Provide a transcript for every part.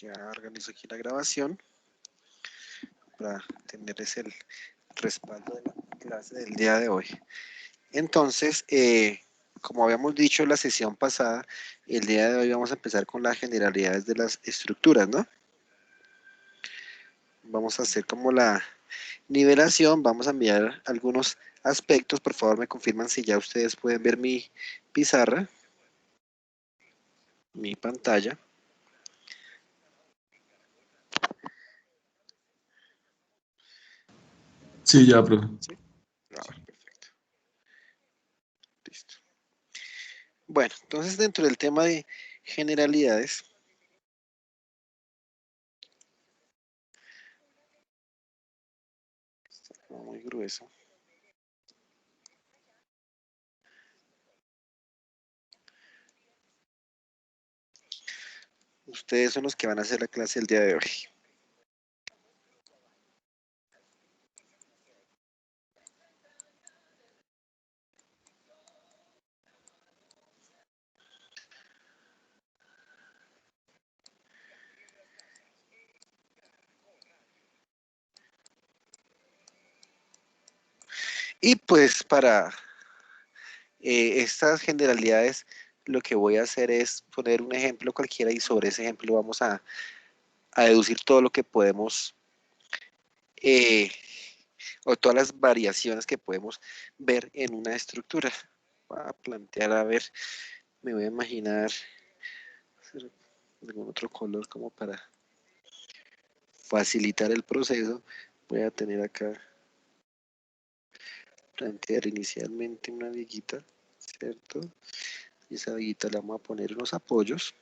Ya organizo aquí la grabación para tener el respaldo de la clase del día de hoy. Entonces, como habíamos dicho en la sesión pasada, el día de hoy vamos a empezar con las generalidades de las estructuras, ¿no? Vamos a hacer como la nivelación, vamos a enviar algunos aspectos. Por favor, me confirman si ya ustedes pueden ver mi pizarra, mi pantalla. Sí, ya, profe. ¿Sí? Perfecto. Listo. Bueno, entonces dentro del tema de generalidades, está como muy grueso. Ustedes son los que van a hacer la clase el día de hoy. Y pues para estas generalidades, lo que voy a hacer es poner un ejemplo cualquiera y sobre ese ejemplo vamos a deducir todo lo que podemos, o todas las variaciones que podemos ver en una estructura. Voy a plantear, a ver, me voy a imaginar algún otro color como para facilitar el proceso. Voy a tener acá, plantear inicialmente una viguita, ¿cierto? Y esa viguita le vamos a poner unos apoyos.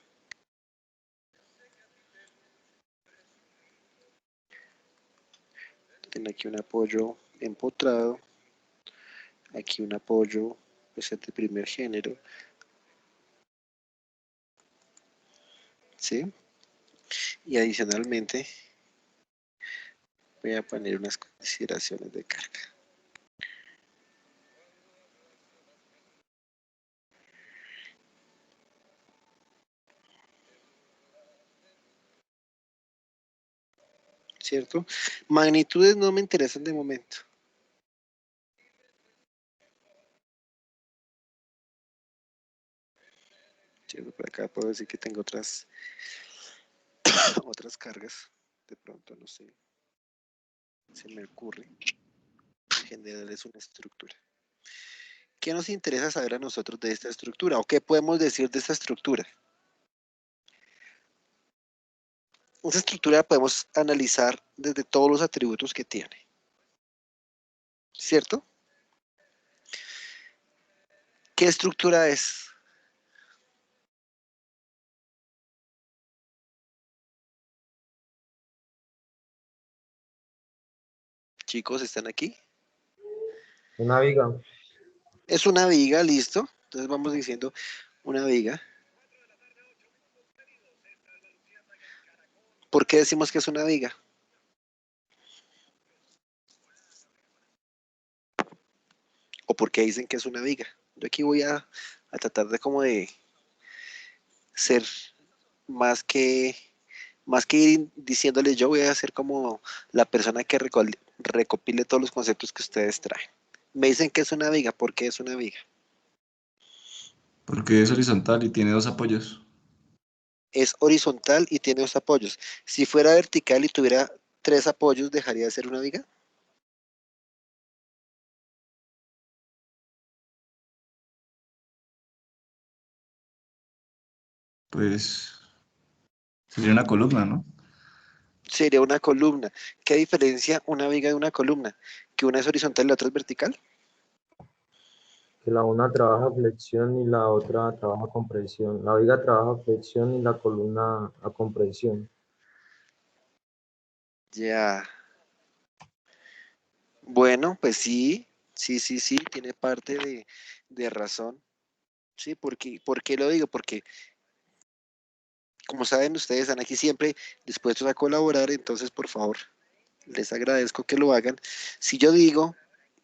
Tengo aquí un apoyo empotrado, aquí un apoyo pues, de primer género, ¿sí? Y adicionalmente voy a poner unas consideraciones de carga. ¿Cierto? Magnitudes no me interesan de momento. ¿Cierto? Por acá puedo decir que tengo otras cargas. De pronto, no sé. Se me ocurre. En general es una estructura. ¿Qué nos interesa saber a nosotros de esta estructura? ¿O qué podemos decir de esta estructura? Esta estructura podemos analizar desde todos los atributos que tiene. ¿Cierto? ¿Qué estructura es? Chicos, ¿están aquí? Una viga. Es una viga, listo. Entonces vamos diciendo una viga. ¿Por qué decimos que es una viga? ¿O por qué dicen que es una viga? Yo aquí voy a tratar de como de ser más que ir diciéndoles yo, voy a ser como la persona que recopile todos los conceptos que ustedes traen. Me dicen que es una viga. ¿Por qué es una viga? Porque es horizontal y tiene dos apoyos. Es horizontal y tiene dos apoyos. Si fuera vertical y tuviera tres apoyos, ¿dejaría de ser una viga? Pues sería una columna, ¿no? Sería una columna. ¿Qué diferencia una viga de una columna? ¿Que una es horizontal y la otra es vertical? Que la una trabaja flexión y la otra trabaja compresión. La viga trabaja flexión y la columna a compresión. Ya. Bueno, pues sí, tiene parte de razón. Sí, ¿por qué lo digo? Porque, como saben, ustedes están aquí siempre dispuestos a colaborar, entonces, por favor, les agradezco que lo hagan. Si yo digo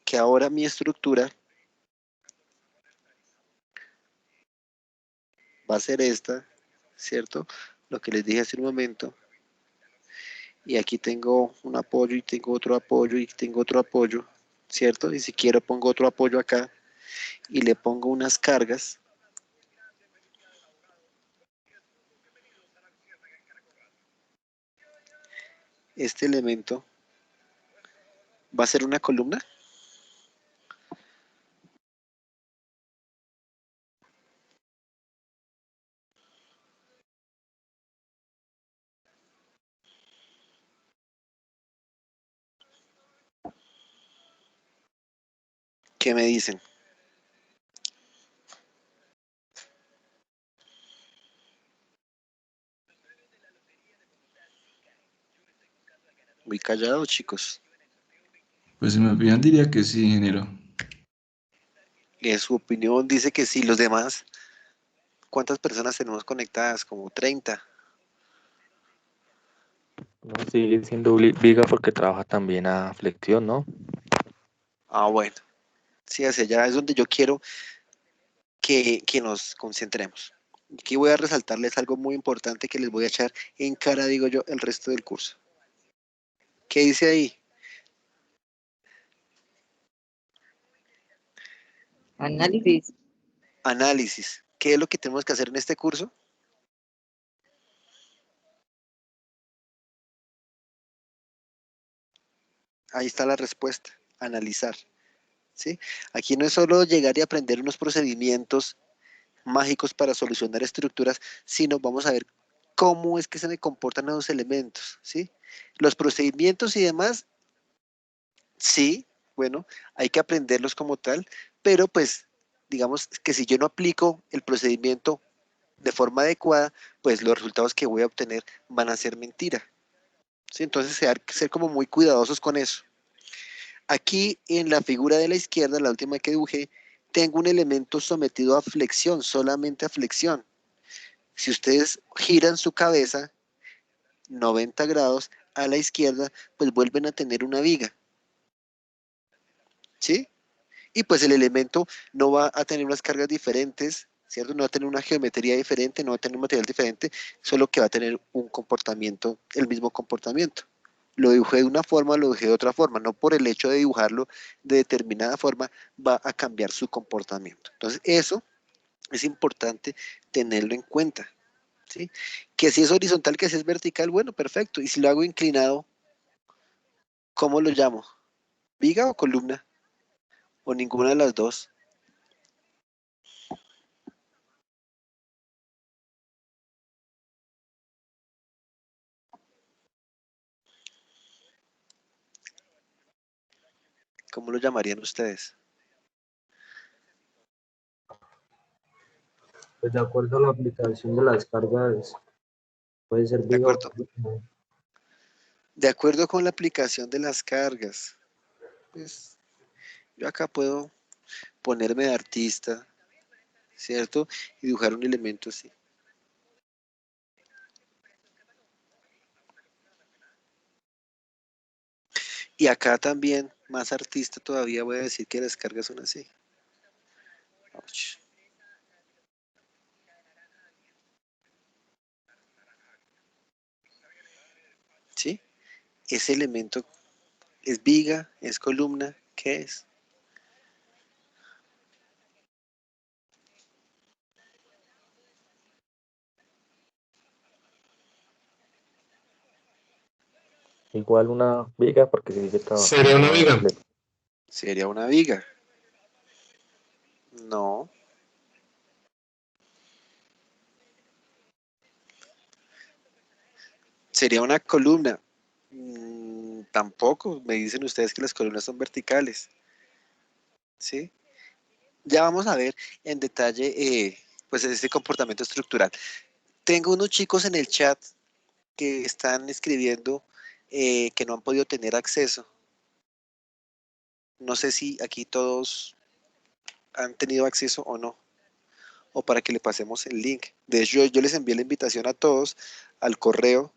que ahora mi estructura va a ser esta, ¿cierto? Lo que les dije hace un momento, y aquí tengo un apoyo y tengo otro apoyo y tengo otro apoyo, ¿cierto? Y si quiero pongo otro apoyo acá y le pongo unas cargas, este elemento va a ser una columna. ¿Qué me dicen? Muy callado, chicos. Pues en mi opinión diría que sí, ingeniero. En su opinión dice que sí, los demás, ¿cuántas personas tenemos conectadas? Como 30. No, sigue siendo viga porque trabaja también a flexión, ¿no? Ah, bueno. Sí, hacia allá es donde yo quiero que nos concentremos. Aquí voy a resaltarles algo muy importante que les voy a echar en cara, digo yo, el resto del curso. ¿Qué dice ahí? Análisis. Análisis. ¿Qué es lo que tenemos que hacer en este curso? Ahí está la respuesta. Analizar. ¿Sí? Aquí no es solo llegar y aprender unos procedimientos mágicos para solucionar estructuras, sino vamos a ver cómo es que se me comportan los elementos, ¿sí? Los procedimientos y demás, sí, bueno, hay que aprenderlos como tal, pero pues digamos que si yo no aplico el procedimiento de forma adecuada, pues los resultados que voy a obtener van a ser mentira, ¿sí? Entonces hay que ser como muy cuidadosos con eso. Aquí en la figura de la izquierda, la última que dibujé, tengo un elemento sometido a flexión, solamente a flexión. Si ustedes giran su cabeza 90 grados a la izquierda, pues vuelven a tener una viga, ¿sí? Y pues el elemento no va a tener unas cargas diferentes, ¿cierto? No va a tener una geometría diferente, no va a tener un material diferente, solo que va a tener un comportamiento, el mismo comportamiento. Lo dibujé de una forma, lo dibujé de otra forma, no por el hecho de dibujarlo de determinada forma va a cambiar su comportamiento. Entonces eso es importante tenerlo en cuenta, ¿sí? Que si es horizontal, que si es vertical, bueno, perfecto. Y si lo hago inclinado, ¿cómo lo llamo? ¿Viga o columna? ¿O ninguna de las dos? ¿Cómo lo llamarían ustedes? Pues de acuerdo a la aplicación de las cargas, puede ser ¿De viga o acuerdo? columna. De acuerdo con la aplicación de las cargas. Pues yo acá puedo ponerme de artista, ¿cierto? Y dibujar un elemento así. Y acá también, más artista todavía, voy a decir que las cargas son así. Ouch. ¿Sí? Ese elemento es viga, es columna, ¿qué es? Igual una viga porque sigue Sería una trabajando a viga. flexión. Sería una viga. No. Sería una columna. Tampoco. Me dicen ustedes que las columnas son verticales. ¿Sí? Ya vamos a ver en detalle pues este comportamiento estructural. Tengo unos chicos en el chat que están escribiendo que no han podido tener acceso. No sé si aquí todos han tenido acceso o no, o para que le pasemos el link. De hecho, yo les envié la invitación a todos al correo.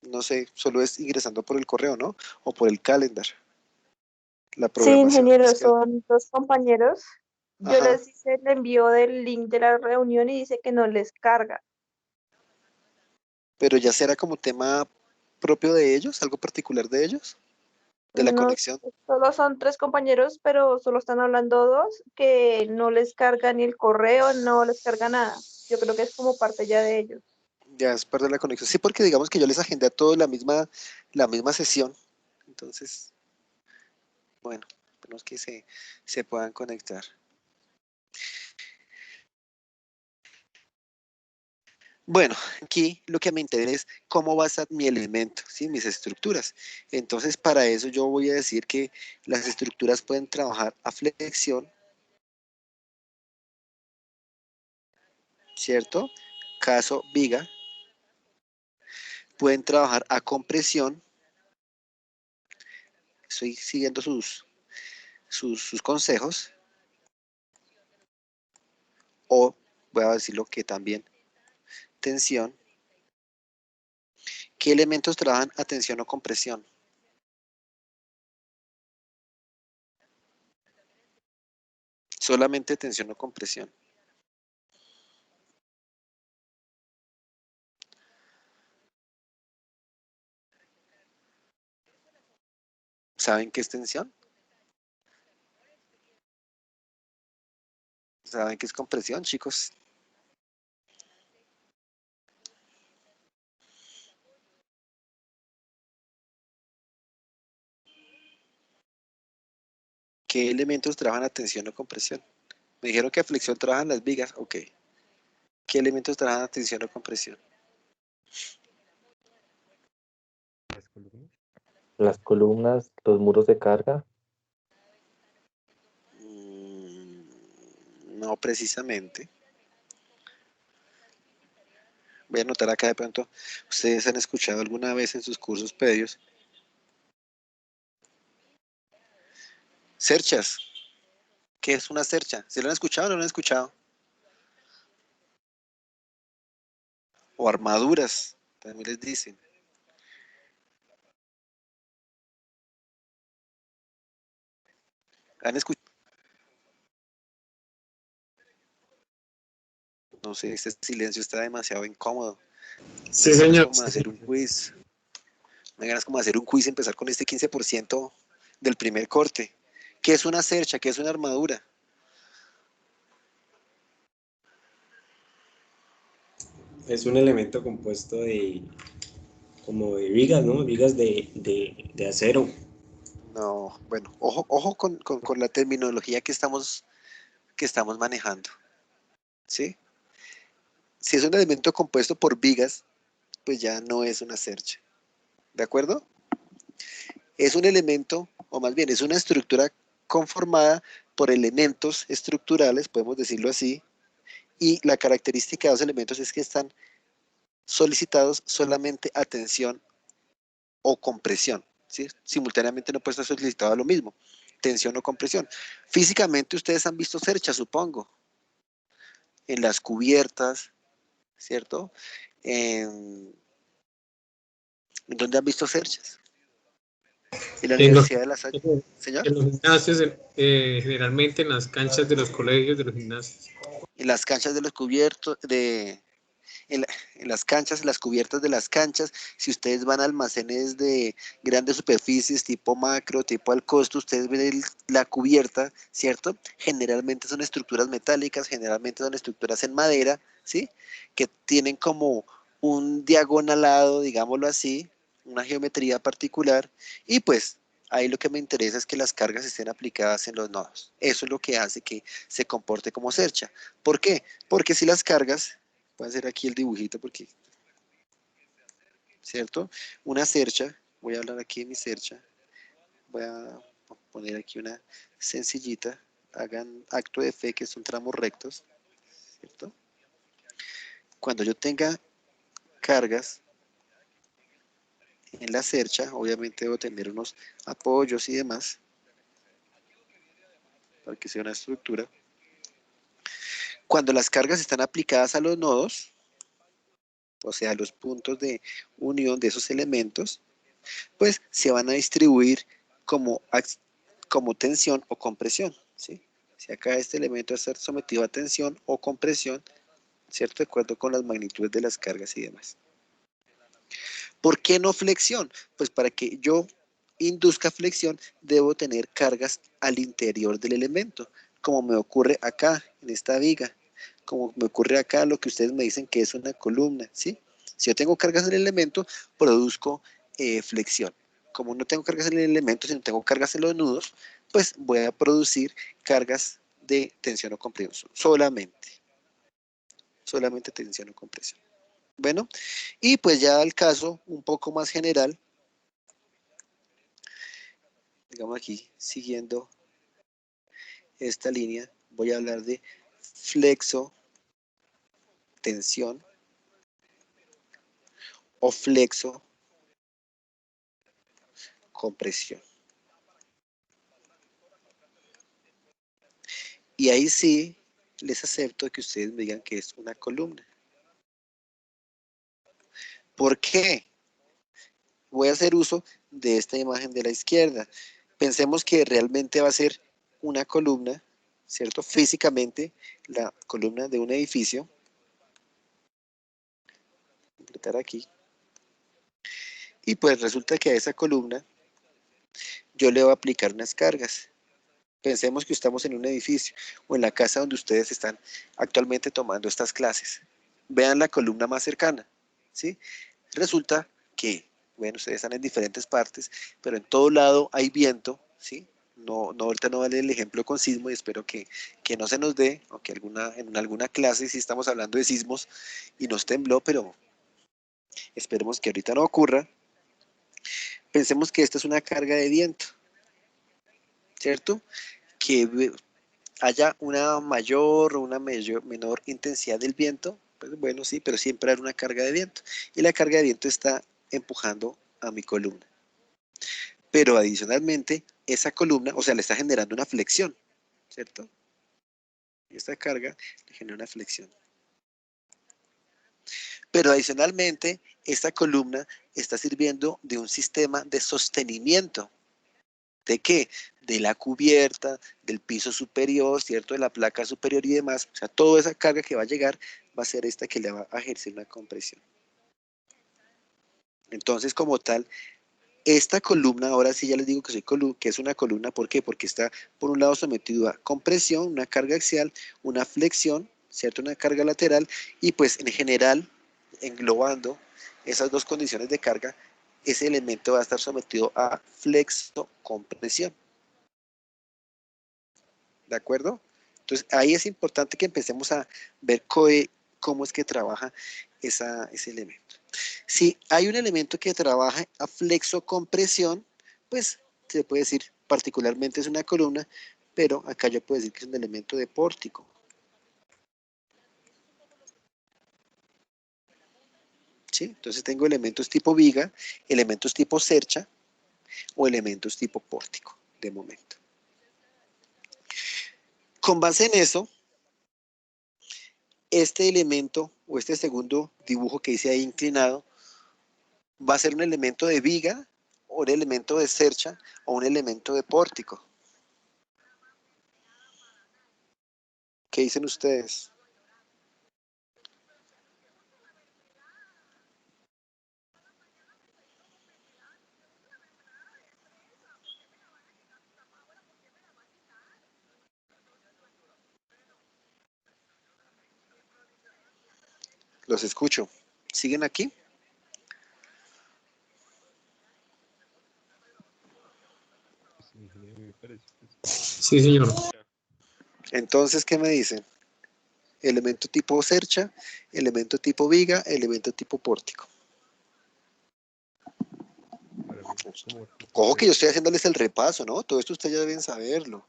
No sé, solo es ingresando por el correo, ¿no? O por el calendar, la Sí, programación. ingeniero, Es que, son dos compañeros. Yo ajá, les hice el envío del link de la reunión y dice que no les carga. pero ya será como tema propio de ellos, algo particular de ellos, de la No, conexión. solo son tres compañeros, pero solo están hablando dos que no les carga ni el correo, no les carga nada. Yo creo que es como parte ya de ellos. Ya es parte de la conexión. Sí, porque digamos que yo les agendé a todos la misma sesión. Entonces, bueno, esperemos que se puedan conectar. Bueno, aquí lo que me interesa es cómo va a ser mi elemento, ¿sí? Mis estructuras. Entonces, para eso yo voy a decir que las estructuras pueden trabajar a flexión, ¿cierto? Caso viga. Pueden trabajar a compresión. Estoy siguiendo sus consejos. O, voy a decirlo que también, tensión. ¿Qué elementos trabajan a tensión o compresión? Solamente tensión o compresión. ¿Saben qué es tensión? ¿Saben qué es compresión, chicos? ¿Qué elementos trabajan a tensión o compresión? Me dijeron que a flexión trabajan las vigas. Ok. ¿Qué elementos trabajan a tensión o compresión? Las columnas, los muros de carga. No precisamente. Voy a anotar acá de pronto. ¿Ustedes han escuchado alguna vez en sus cursos previos? Cerchas. ¿Qué es una cercha? ¿Se lo han escuchado o no lo han escuchado? O armaduras, también les dicen. ¿Han escuchado? No sé, este silencio está demasiado incómodo. Sí, Me ganas señor. como de hacer un quiz. Me ganas como de hacer un quiz y empezar con este 15% del primer corte. ¿Qué es una cercha? ¿Qué es una armadura? Es un elemento compuesto como de vigas, ¿no? Vigas de acero. No, bueno, ojo con la terminología que estamos manejando. ¿Sí? Si es un elemento compuesto por vigas, pues ya no es una cercha. ¿De acuerdo? Es un elemento, o más bien es una estructura conformada por elementos estructurales, podemos decirlo así, y la característica de los elementos es que están solicitados solamente a tensión o compresión. ¿Sí? Simultáneamente no puede estar solicitado lo mismo, tensión o compresión. Físicamente ustedes han visto cerchas, supongo, en las cubiertas, ¿cierto? ¿En dónde han visto cerchas? En la En los, Universidad de La Salle. Señor, en los gimnasios, generalmente en las canchas de los colegios, de los gimnasios. en las canchas de los cubiertos, en, la- en las canchas, en las cubiertas de las canchas, si ustedes van a almacenes de grandes superficies, tipo macro, tipo al costo, ustedes ven la cubierta, ¿cierto? Generalmente son estructuras metálicas, generalmente son estructuras en madera, ¿sí? Que tienen como un diagonalado, digámoslo así, una geometría particular, y pues ahí lo que me interesa es que las cargas estén aplicadas en los nodos. Eso es lo que hace que se comporte como cercha. ¿Por qué? Porque si las cargas, voy a hacer aquí el dibujito porque, ¿cierto? Una cercha, voy a hablar aquí de mi cercha, voy a poner aquí una sencillita, hagan acto de fe que son tramos rectos, ¿cierto? Cuando yo tenga cargas en la cercha, obviamente debo tener unos apoyos y demás, para que sea una estructura. Cuando las cargas están aplicadas a los nodos, o sea, los puntos de unión de esos elementos, pues se van a distribuir como, como tensión o compresión, ¿sí? Si acá este elemento va a ser sometido a tensión o compresión, ¿cierto? De acuerdo con las magnitudes de las cargas y demás. ¿Por qué no flexión? Pues para que yo induzca flexión, debo tener cargas al interior del elemento, como me ocurre acá, en esta viga, como me ocurre acá lo que ustedes me dicen que es una columna, ¿sí? Si yo tengo cargas en el elemento, produzco flexión. Como no tengo cargas en el elemento, sino tengo cargas en los nudos, pues voy a producir cargas de tensión o compresión, solamente tensión o compresión. Bueno, y pues ya al caso un poco más general, digamos aquí, siguiendo esta línea, voy a hablar de flexo, tensión o flexo, compresión. Y ahí sí les acepto que ustedes me digan que es una columna. ¿Por qué? Voy a hacer uso de esta imagen de la izquierda. Pensemos que realmente va a ser una columna, ¿cierto? Físicamente, la columna de un edificio. Completar aquí. Y pues resulta que a esa columna yo le voy a aplicar unas cargas. Pensemos que estamos en un edificio o en la casa donde ustedes están actualmente tomando estas clases. Vean la columna más cercana, ¿sí? Resulta que, bueno, ustedes están en diferentes partes, pero en todo lado hay viento, ¿sí? Ahorita no vale el ejemplo con sismo y espero que no se nos dé, aunque en alguna clase sí estamos hablando de sismos y nos tembló, pero esperemos que ahorita no ocurra. Pensemos que esta es una carga de viento, ¿cierto? Que haya una mayor o una menor intensidad del viento, pues bueno, sí, pero siempre hay una carga de viento. Y la carga de viento está empujando a mi columna. Pero adicionalmente, esa columna, o sea, le está generando una flexión, ¿cierto? Y esta carga le genera una flexión. Pero adicionalmente, esta columna está sirviendo de un sistema de sostenimiento. ¿De qué? De la cubierta, del piso superior, ¿cierto? De la placa superior y demás. O sea, toda esa carga que va a llegar va a ser esta que le va a ejercer una compresión. Entonces, como tal, esta columna, ahora sí ya les digo que es una columna, ¿por qué? Porque está por un lado sometido a compresión, una carga axial, una flexión, ¿cierto? Una carga lateral y pues en general, englobando esas dos condiciones de carga, ese elemento va a estar sometido a flexocompresión. ¿De acuerdo? Entonces ahí es importante que empecemos a ver cómo es que trabaja ese elemento. Si hay un elemento que trabaja a flexocompresión, pues se puede decir particularmente es una columna, pero acá yo puedo decir que es un elemento de pórtico. ¿Sí? Entonces tengo elementos tipo viga, elementos tipo cercha o elementos tipo pórtico de momento. Con base en eso, este elemento o este segundo dibujo que hice ahí inclinado va a ser un elemento de viga, o un elemento de cercha, o un elemento de pórtico. ¿Qué dicen ustedes? Los escucho. ¿Siguen aquí? Sí, señor. Entonces, ¿qué me dicen? Elemento tipo cercha, elemento tipo viga, elemento tipo pórtico. Ojo que yo estoy haciéndoles el repaso, ¿no? Todo esto ustedes ya deben saberlo.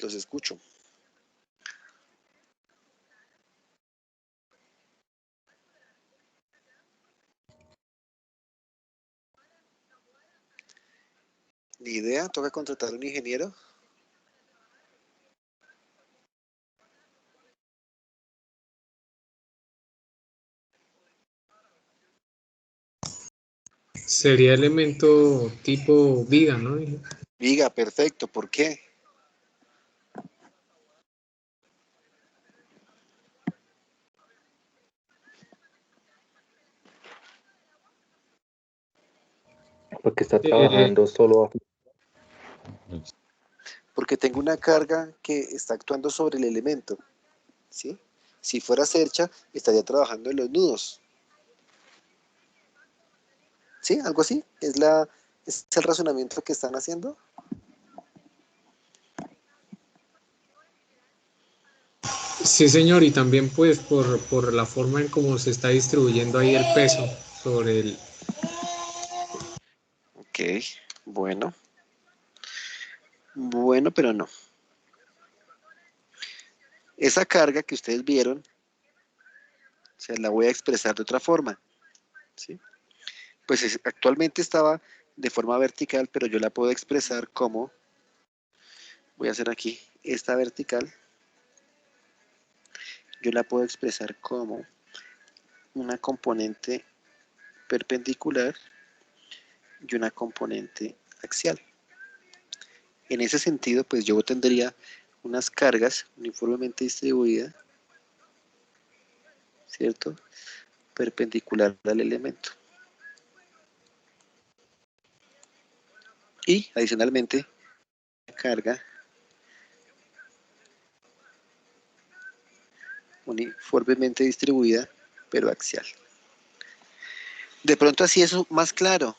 Los escucho. Ni idea, toca contratar a un ingeniero. Sería elemento tipo viga, ¿no? Viga, perfecto. ¿Por qué? Porque está Eh, trabajando solo. Porque tengo una carga que está actuando sobre el elemento, ¿sí? Si fuera cercha, estaría trabajando en los nudos, ¿sí? Algo así. Es el razonamiento que están haciendo. sí, señor, y también pues por la forma en cómo se está distribuyendo ahí el peso sobre el... Ok, bueno. Bueno, pero no. Esa carga que ustedes vieron, se la voy a expresar de otra forma, ¿sí? Pues actualmente estaba de forma vertical, pero yo la puedo expresar como, voy a hacer aquí, esta vertical, yo la puedo expresar como una componente perpendicular y una componente axial. En ese sentido, pues yo tendría unas cargas uniformemente distribuidas, ¿cierto? Perpendicular al elemento. Y adicionalmente, carga uniformemente distribuida, pero axial. De pronto así es más claro.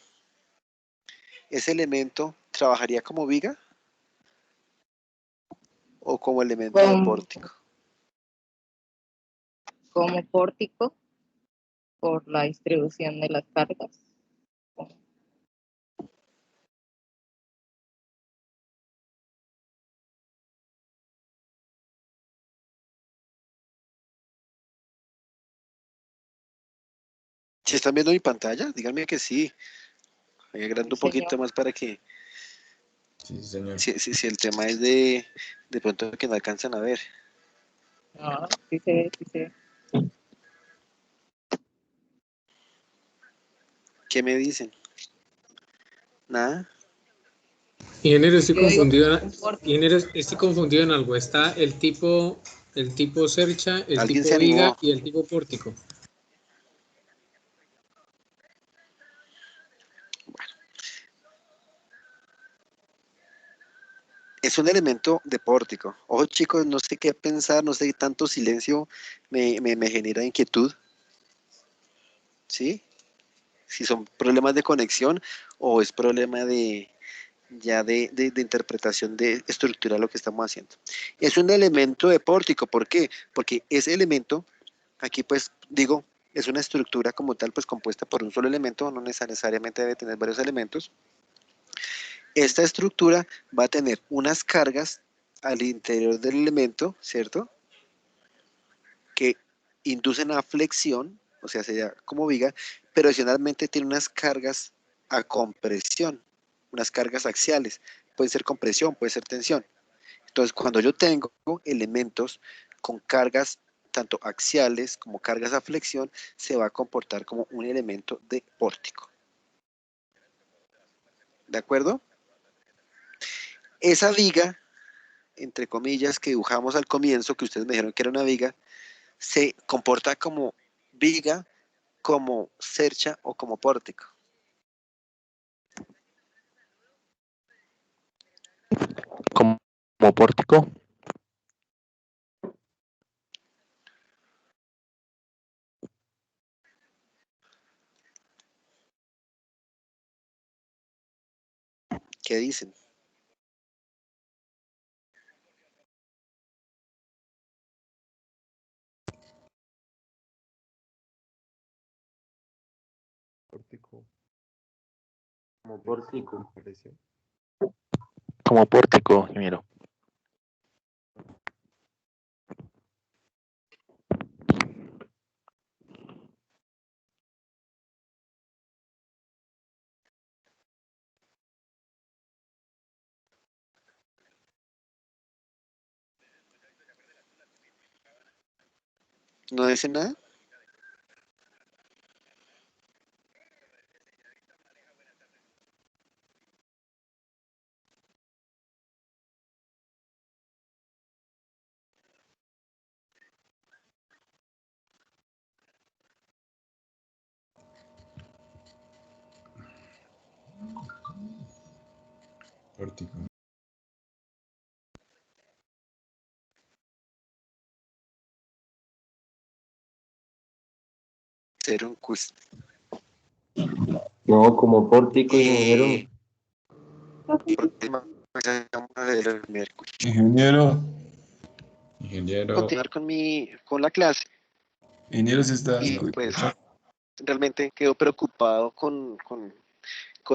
¿Ese elemento trabajaría como viga o como elemento de Como, pórtico? como pórtico por la distribución de las cargas. Si están viendo mi pantalla, díganme que sí. Ahí agrando un poquito Señor. más para que, Sí, señor. si el tema es de pronto que no alcanzan a ver. No, sí se ve, sí se ve. ¿Qué me dicen? Nada. Ingeniero, estoy Yo digo confundido, un pórtico. ingeniero, estoy confundido en algo. Está el tipo cercha, el ¿Alguien se tipo viga animó? y el tipo pórtico. Es un elemento de pórtico. Ojo chicos, no sé qué pensar, no sé, tanto silencio me genera inquietud. ¿Sí? Si son problemas de conexión o es problema de interpretación de estructural lo que estamos haciendo. Es un elemento de pórtico, ¿por qué? Porque ese elemento, aquí pues digo, es una estructura como tal, pues compuesta por un solo elemento, no necesariamente debe tener varios elementos. Esta estructura va a tener unas cargas al interior del elemento, ¿cierto? Que inducen a flexión, o sea, sería como viga, pero adicionalmente tiene unas cargas a compresión, unas cargas axiales. Puede ser compresión, puede ser tensión. Entonces, cuando yo tengo elementos con cargas tanto axiales como cargas a flexión, se va a comportar como un elemento de pórtico. ¿De acuerdo? Esa viga, entre comillas, que dibujamos al comienzo, que ustedes me dijeron que era una viga, se comporta como viga, como cercha o como pórtico. Como pórtico. ¿Qué dicen? Pórtico, Como pórtico. parece. Como pórtico, ingeniero. ¿No dicen nada? Pórtico. Ser un quiz. No, como pórtico, ingeniero. Próxima vez vamos a ver el miércoles. Ingeniero. Ingeniero. Continuar con la clase Ingeniero se está y pues realmente quedo preocupado con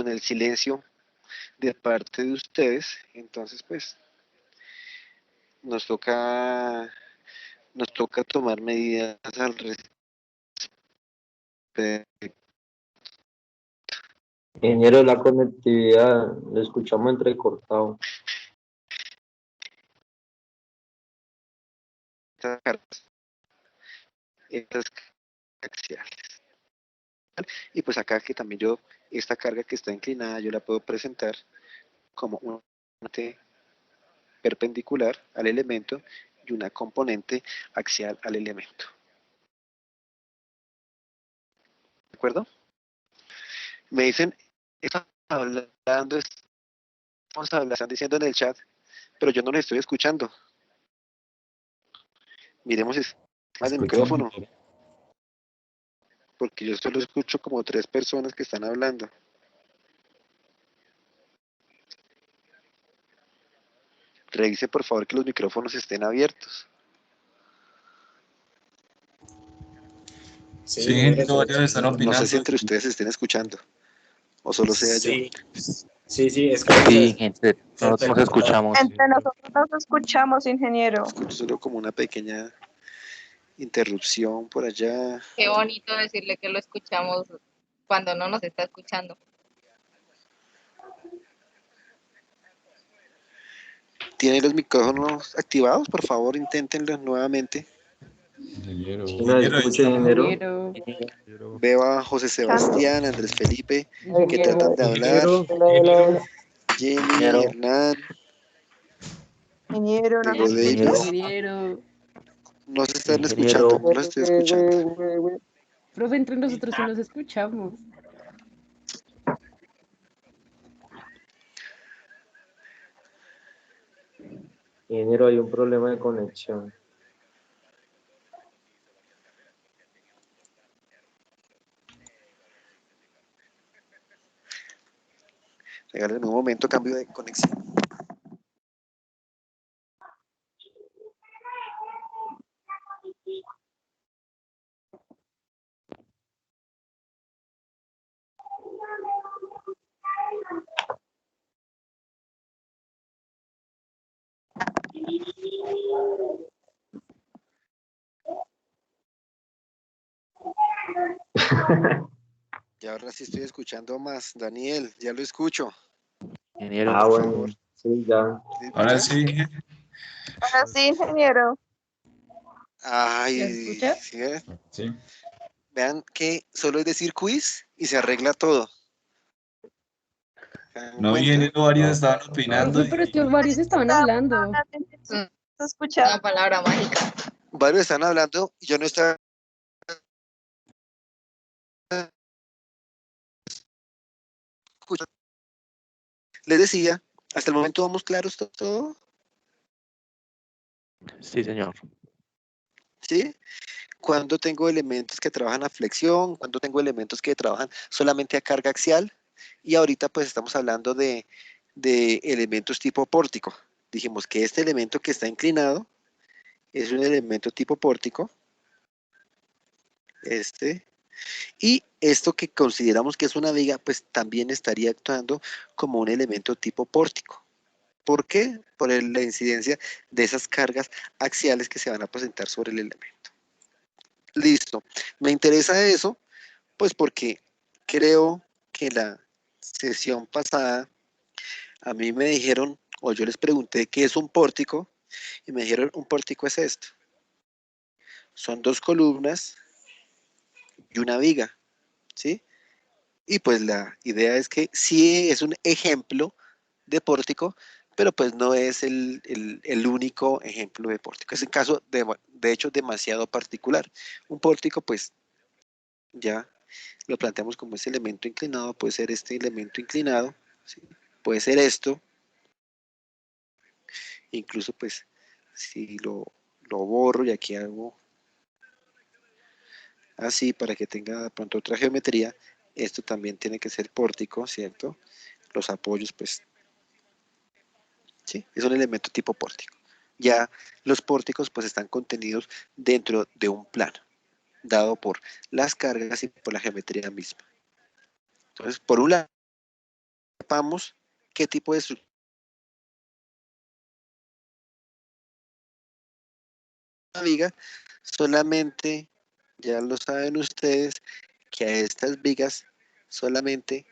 el silencio de parte de ustedes. Entonces pues nos toca tomar medidas al respecto. Ingeniero, la conectividad, lo escuchamos entrecortado. Estas cargas, estas axiales. Y pues acá que también esta carga que está inclinada, yo la puedo presentar como una componente perpendicular al elemento y una componente axial al elemento. ¿De acuerdo? Me dicen, están hablando, están diciendo en el chat, pero yo no les estoy escuchando. Miremos más el micrófono, porque yo solo escucho como 3 personas que están hablando. Revise por favor que los micrófonos estén abiertos. Sí, ingeniero, varios están No sé opinando. si entre ustedes estén escuchando, o solo sea yo. Sí, es que Sí, gente, nosotros nos escuchamos. Entre nosotros nos escuchamos, ingeniero. Escucho solo como una pequeña interrupción por allá. Qué bonito decirle que lo escuchamos cuando no nos está escuchando. ¿Tienen los micrófonos activados? Por favor, inténtenlos nuevamente. Ingeniero. ¿Sí me escucha, ingeniero? Veo a José Sebastián, Andrés Felipe, que Ingeniero. tratan de hablar. Ingeniero. Jenny, Ingeniero. Hernán, Ingeniero, ¿nos Hugo escucha? Davis. No se están Ingeniero. escuchando, no los estoy escuchando. Profe, entre nosotros sí nos escuchamos. Ingeniero, hay un problema de conexión. Regálenme un momento, cambio de conexión. Y ahora sí estoy escuchando más. Daniel, ya lo escucho. Ingeniero. Ah, Por bueno, favor. sí, ya. Ahora sí. Ahora sí, ingeniero. Ay, ¿Ya se escucha? ¿sí ven? Sí. Vean que solo es decir quiz y se arregla todo. No, ingeniero, varios estaban Profe, opinando. pero es que varios estaban hablando. Se escucha. Una palabra mágica. Varios están hablando y yo no estaba escuchando. Les decía, hasta el momento vamos claros todo, Sí, señor. ¿sí? Cuando tengo elementos que trabajan a flexión, cuando tengo elementos que trabajan solamente a carga axial, y ahorita pues estamos hablando de elementos tipo pórtico. Dijimos que este elemento que está inclinado es un elemento tipo pórtico, y esto que consideramos que es una viga, pues también estaría actuando como un elemento tipo pórtico. ¿Por qué? Por la incidencia de esas cargas axiales que se van a presentar sobre el elemento. Listo. Me interesa eso, pues porque creo que la sesión pasada a mí me dijeron, o yo les pregunté qué es un pórtico, y me dijeron un pórtico es esto. Son 2 columnas y una viga, ¿sí? Y pues la idea es que sí es un ejemplo de pórtico, pero pues no es el único ejemplo de pórtico. Es un caso de hecho demasiado particular. Un pórtico pues ya lo planteamos como ese elemento inclinado, puede ser este elemento inclinado, ¿sí? Puede ser esto, Incluso pues si lo borro y aquí hago así para que tenga de pronto otra geometría, esto también tiene que ser pórtico, ¿cierto? Los apoyos pues, ¿sí? Es un elemento tipo pórtico. Ya los pórticos pues están contenidos dentro de un plano, dado por las cargas y por la geometría misma. Entonces, por un lado, sepamos qué tipo de estructura viga, solamente, ya lo saben ustedes, que a estas vigas solamente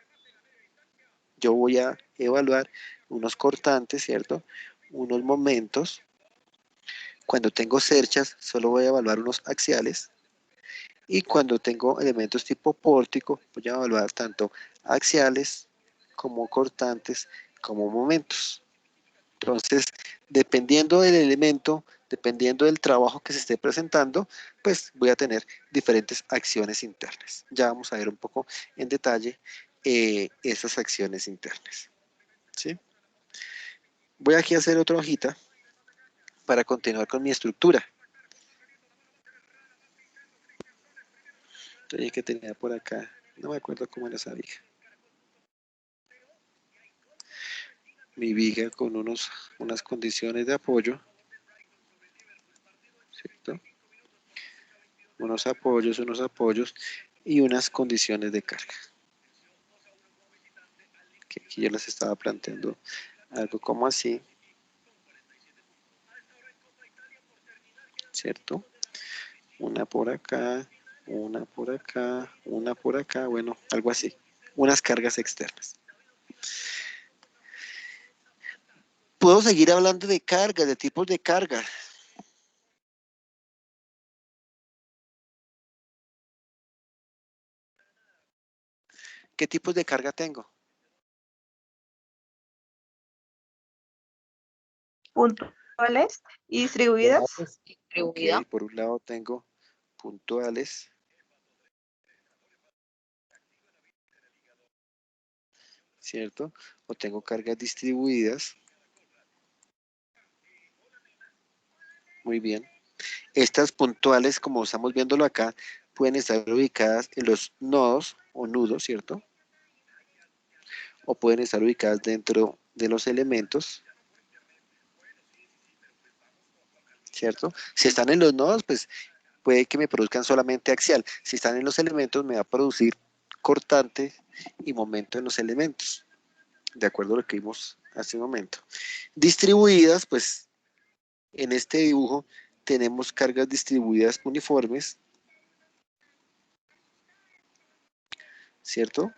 yo voy a evaluar unos cortantes, ¿cierto? Unos momentos. Cuando tengo cerchas, solo voy a evaluar unos axiales. Y cuando tengo elementos tipo pórtico, voy a evaluar tanto axiales como cortantes como momentos. Entonces, dependiendo del elemento, dependiendo del trabajo que se esté presentando, pues voy a tener diferentes acciones internas. Ya vamos a ver un poco en detalle esas acciones internas. ¿Sí? Voy aquí a hacer otra hojita para continuar con mi estructura. Entonces, que tenía por acá, no me acuerdo cómo era esa viga. Mi viga con unas condiciones de apoyo, ¿cierto? Unos apoyos y unas condiciones de carga. Que aquí yo les estaba planteando algo como así, ¿cierto? Una por acá, una por acá, una por acá, bueno, algo así. Unas cargas externas. Puedo seguir hablando de cargas, de tipos de carga. ¿Qué tipos de carga tengo? Puntuales y distribuidas. Ok, Distribuida. por un lado tengo puntuales, ¿cierto? O tengo cargas distribuidas. Muy bien. Estas puntuales, como estamos viéndolo acá, pueden estar ubicadas en los nodos o nudos, ¿cierto? O pueden estar ubicadas dentro de los elementos, ¿cierto? Si están en los nodos, pues puede que me produzcan solamente axial. Si están en los elementos, me va a producir cortante y momento en los elementos, de acuerdo a lo que vimos hace un momento. Distribuidas, pues en este dibujo tenemos cargas distribuidas uniformes, ¿cierto?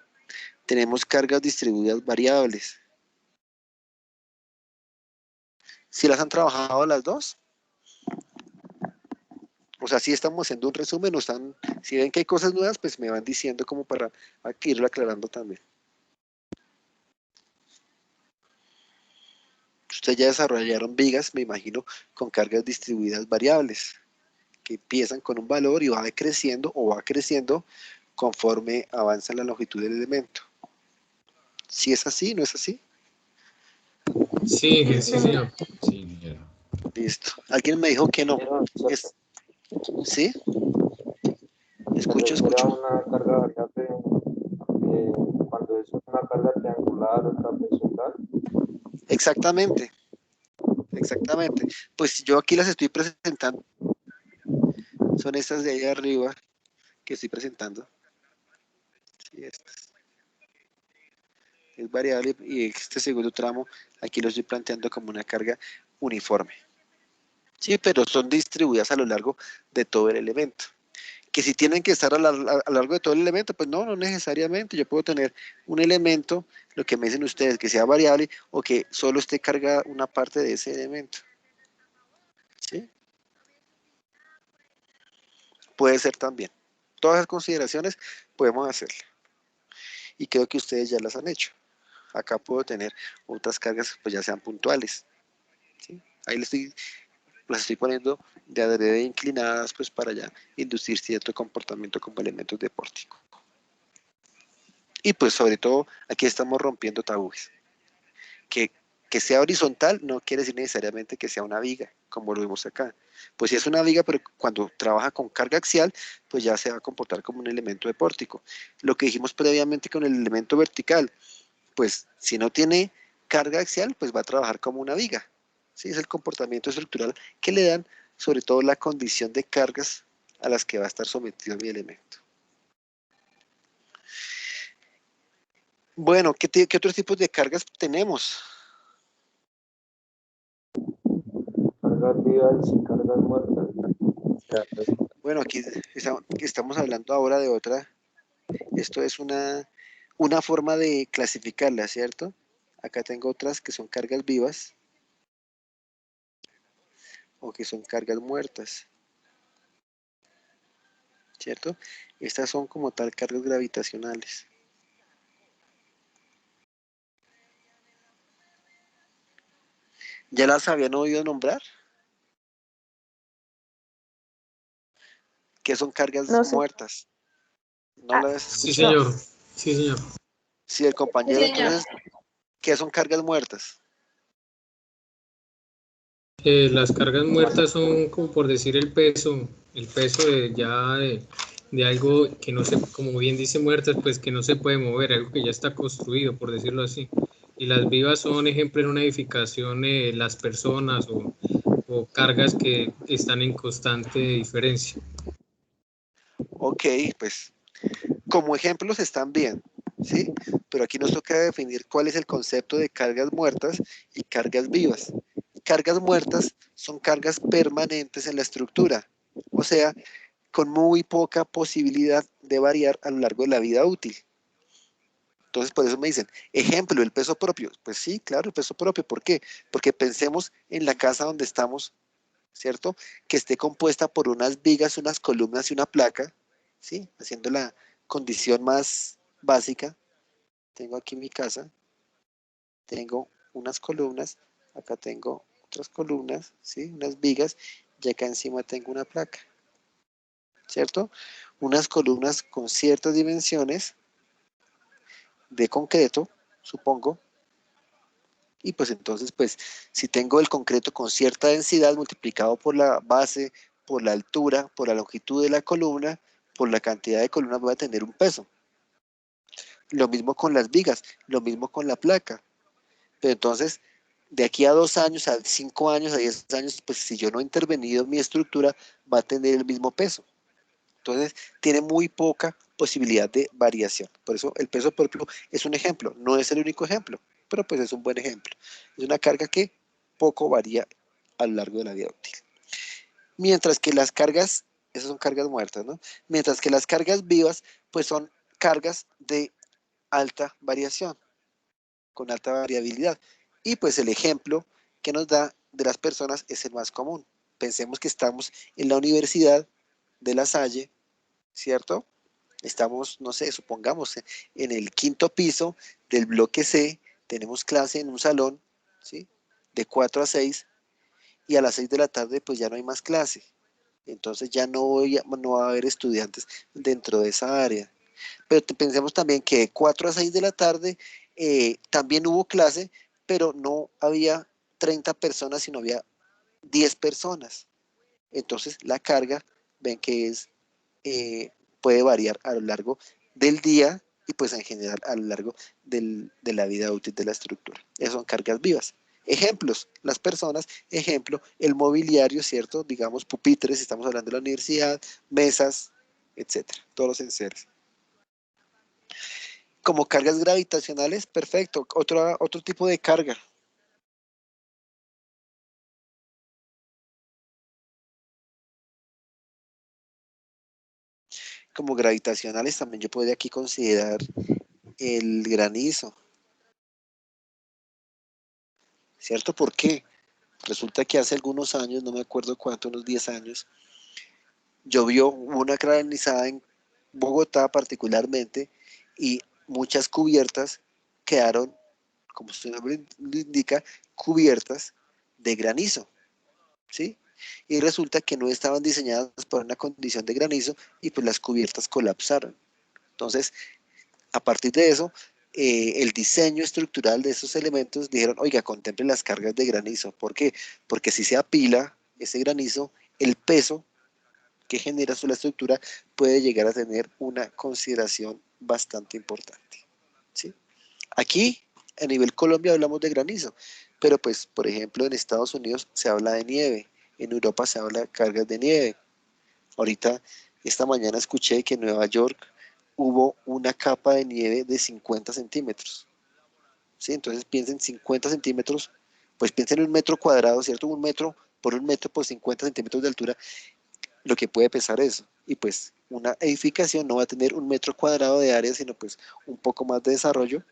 Tenemos cargas distribuidas variables. ¿Si las han trabajado las dos? O sea, si estamos haciendo un resumen, si ven que hay cosas nuevas, pues me van diciendo como para irlo aclarando también. Ustedes ya desarrollaron vigas, me imagino, con cargas distribuidas variables, que empiezan con un valor y va creciendo o va creciendo conforme avanza la longitud del elemento. ¿Si es así, no es así? Sí, sí, señor. Sí, señora. Listo. Alguien me dijo que no. ¿Sí? Se refiere a una carga variable cuando es una carga triangular o trapezoidal. Exactamente. Exactamente. Pues yo aquí las estoy presentando. Son estas de ahí arriba que estoy presentando. Sí, estas. Es variable y este segundo tramo aquí lo estoy planteando como una carga uniforme. Sí, pero son distribuidas a lo largo de todo el elemento. Que si tienen que estar a lo largo de todo el elemento, pues no necesariamente. Yo puedo tener un elemento, lo que me dicen ustedes, que sea variable o que solo esté cargada una parte de ese elemento. ¿Sí? Puede ser también. Todas esas consideraciones podemos hacerlas. Y creo que ustedes ya las han hecho. Acá puedo tener otras cargas, pues ya sean puntuales. ¿Sí? Ahí las estoy poniendo de adrede inclinadas, pues para ya inducir cierto comportamiento como elementos de pórtico. Y pues sobre todo, aquí estamos rompiendo tabúes. Que Que sea horizontal no quiere decir necesariamente que sea una viga, como lo vemos acá. Pues si es una viga, pero cuando trabaja con carga axial, pues ya se va a comportar como un elemento de pórtico. Lo que dijimos previamente con el elemento vertical, pues si no tiene carga axial, pues va a trabajar como una viga. ¿Sí? Es el comportamiento estructural que le dan, sobre todo la condición de cargas a las que va a estar sometido mi elemento. Bueno, ¿qué otros tipos de cargas tenemos? Cargas vivas y cargas muertas. Bueno, aquí estamos hablando ahora de otra. Esto es una forma de clasificarla, ¿cierto? Acá tengo otras que son cargas vivas o que son cargas muertas, ¿cierto? Estas son como tal cargas gravitacionales. ¿Ya las habían oído nombrar? ¿Qué son cargas No sé. muertas? ¿No Ah, las Sí, escuchado? señor. Sí, señor. Sí, el compañero, entonces, ¿qué son cargas muertas? Las cargas muertas son como por decir el peso de algo que no se, como bien dice muertas, pues que no se puede mover, algo que ya está construido, por decirlo así. Y las vivas son, ejemplo, en una edificación, las personas o cargas que están en constante diferencia. Ok, pues como ejemplos están bien, ¿sí? Pero aquí nos toca definir cuál es el concepto de cargas muertas y cargas vivas. Cargas muertas son cargas permanentes en la estructura, o sea, con muy poca posibilidad de variar a lo largo de la vida útil. Entonces, por eso me dicen, ejemplo, el peso propio. Pues sí, claro, el peso propio. ¿Por qué? Porque pensemos en la casa donde estamos, ¿cierto? Que esté compuesta por unas vigas, unas columnas y una placa, ¿sí? Haciendo la condición más básica. Tengo aquí mi casa, tengo unas columnas, acá tengo otras columnas, ¿sí? Unas vigas, y acá encima tengo una placa, ¿cierto? Unas columnas con ciertas dimensiones de concreto, supongo, y pues entonces, pues, si tengo el concreto con cierta densidad multiplicado por la base, por la altura, por la longitud de la columna, por la cantidad de columnas, voy a tener un peso. Lo mismo con las vigas, lo mismo con la placa. Pero entonces, de aquí a 2 años, a 5 años, a 10 años, pues si yo no he intervenido en mi estructura, va a tener el mismo peso. Entonces, tiene muy poca posibilidad de variación. Por eso el peso propio es un ejemplo, no es el único ejemplo, pero pues es un buen ejemplo. Es una carga que poco varía a lo largo de la vida útil. Mientras que las cargas, esas son cargas muertas, ¿no? Mientras que las cargas vivas, pues son cargas de alta variación, con alta variabilidad. Y pues el ejemplo que nos da de las personas es el más común. Pensemos que estamos en la Universidad de La Salle, ¿cierto? Estamos, no sé, supongamos en el 5.º piso del bloque C, tenemos clase en un salón, ¿sí? De 4 a 6 y a las 6 de la tarde pues ya no hay más clase. Entonces ya no va a haber estudiantes dentro de esa área. Pero pensemos también que de 4 a 6 de la tarde también hubo clase, pero no había 30 personas, sino había 10 personas. Entonces la carga, ven que puede variar a lo largo del día y pues en general a lo largo de la vida útil de la estructura. Esas son cargas vivas. Ejemplos, las personas, ejemplo, el mobiliario, ¿cierto? Digamos pupitres, estamos hablando de la universidad, mesas, etcétera, todos los enseres. Como cargas gravitacionales, perfecto. Otro tipo de carga. Como gravitacionales también yo podría aquí considerar el granizo. ¿Cierto? ¿Por qué? Resulta que hace algunos años, no me acuerdo cuánto, unos 10 años, llovió una granizada en Bogotá particularmente y muchas cubiertas quedaron, como su nombre lo indica, cubiertas de granizo, ¿sí? Y resulta que no estaban diseñadas para una condición de granizo y pues las cubiertas colapsaron. Entonces, a partir de eso, el diseño estructural de esos elementos, dijeron, oiga, contemple las cargas de granizo. ¿Por qué? Porque si se apila ese granizo, el peso que genera sobre la estructura puede llegar a tener una consideración bastante importante. ¿Sí? Aquí, a nivel Colombia, hablamos de granizo, pero pues, por ejemplo, en Estados Unidos se habla de nieve, en Europa se habla de cargas de nieve. Ahorita, esta mañana escuché que en Nueva York hubo una capa de nieve de 50 centímetros. ¿Sí? Entonces piensen 50 centímetros, pues piensen en un metro cuadrado, ¿cierto? Un metro por 50 centímetros de altura, lo que puede pesar eso. Y pues una edificación no va a tener un metro cuadrado de área, sino pues un poco más de desarrollo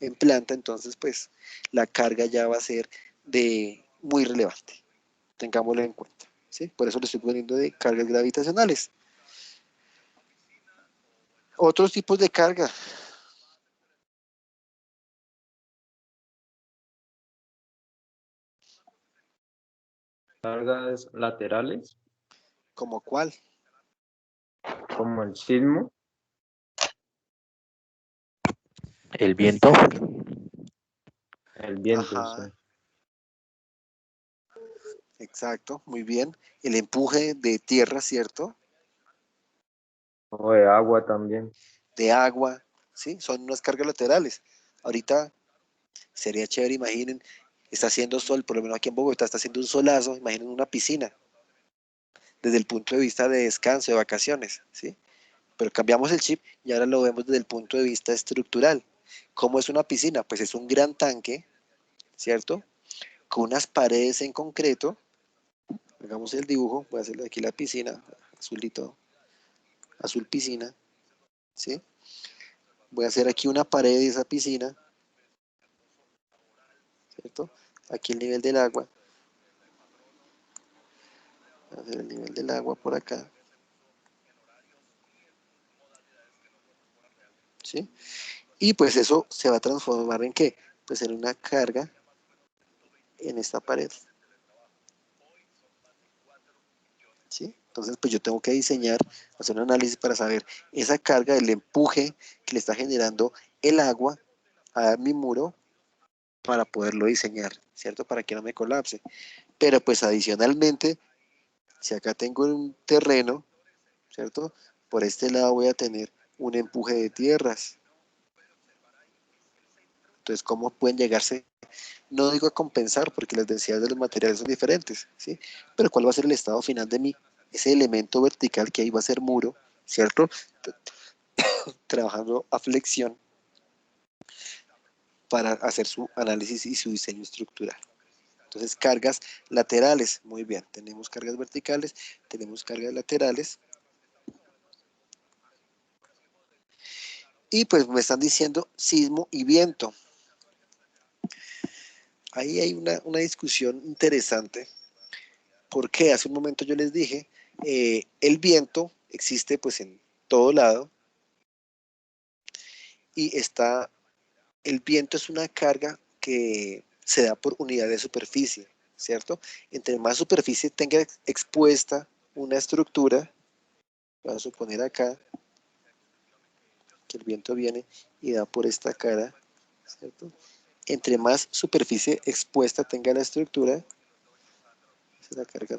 en planta, entonces pues la carga ya va a ser de muy relevante. Tengámoslo en cuenta. ¿Sí? Por eso le estoy poniendo de cargas gravitacionales. Otros tipos de carga. Cargas laterales, ¿Como cuál? como el sismo, El viento, el viento, sí. Ajá, exacto, muy bien. El empuje de tierra, ¿cierto? O de agua también. De agua, ¿sí? Son unas cargas laterales. Ahorita sería chévere, imaginen, está haciendo sol, por lo menos aquí en Bogotá está haciendo un solazo, imaginen una piscina, desde el punto de vista de descanso, de vacaciones, ¿sí? Pero cambiamos el chip y ahora lo vemos desde el punto de vista estructural. ¿Cómo es una piscina? Pues es un gran tanque, ¿cierto? Con unas paredes en concreto. Hagamos el dibujo, voy a hacerle aquí la piscina, azulito, azul piscina, ¿sí? Voy a hacer aquí una pared de esa piscina, ¿cierto? Aquí el nivel del agua. Voy a hacer el nivel del agua por acá, ¿sí? Y pues eso se va a transformar en ¿qué? Pues en una carga en esta pared, ¿sí? Entonces, pues yo tengo que diseñar, hacer un análisis para saber esa carga, el empuje que le está generando el agua a mi muro para poderlo diseñar, ¿cierto? Para que no me colapse. Pero pues adicionalmente, si acá tengo un terreno, ¿cierto? Por este lado voy a tener un empuje de tierras. Entonces, ¿cómo pueden llegarse? No digo a compensar, porque las densidades de los materiales son diferentes, ¿sí? Pero ¿cuál va a ser el estado final de ese elemento vertical que ahí va a ser muro, ¿cierto? Trabajando a flexión para hacer su análisis y su diseño estructural. Entonces, cargas laterales, muy bien, tenemos cargas verticales, tenemos cargas laterales. Y pues me están diciendo sismo y viento. Ahí hay una discusión interesante, porque hace un momento yo les dije, el viento existe pues en todo lado, y el viento es una carga que se da por unidad de superficie, ¿cierto? Entre más superficie tenga expuesta una estructura, voy a suponer acá que el viento viene y da por esta cara, ¿cierto? Entre más superficie expuesta tenga la estructura, esa es la carga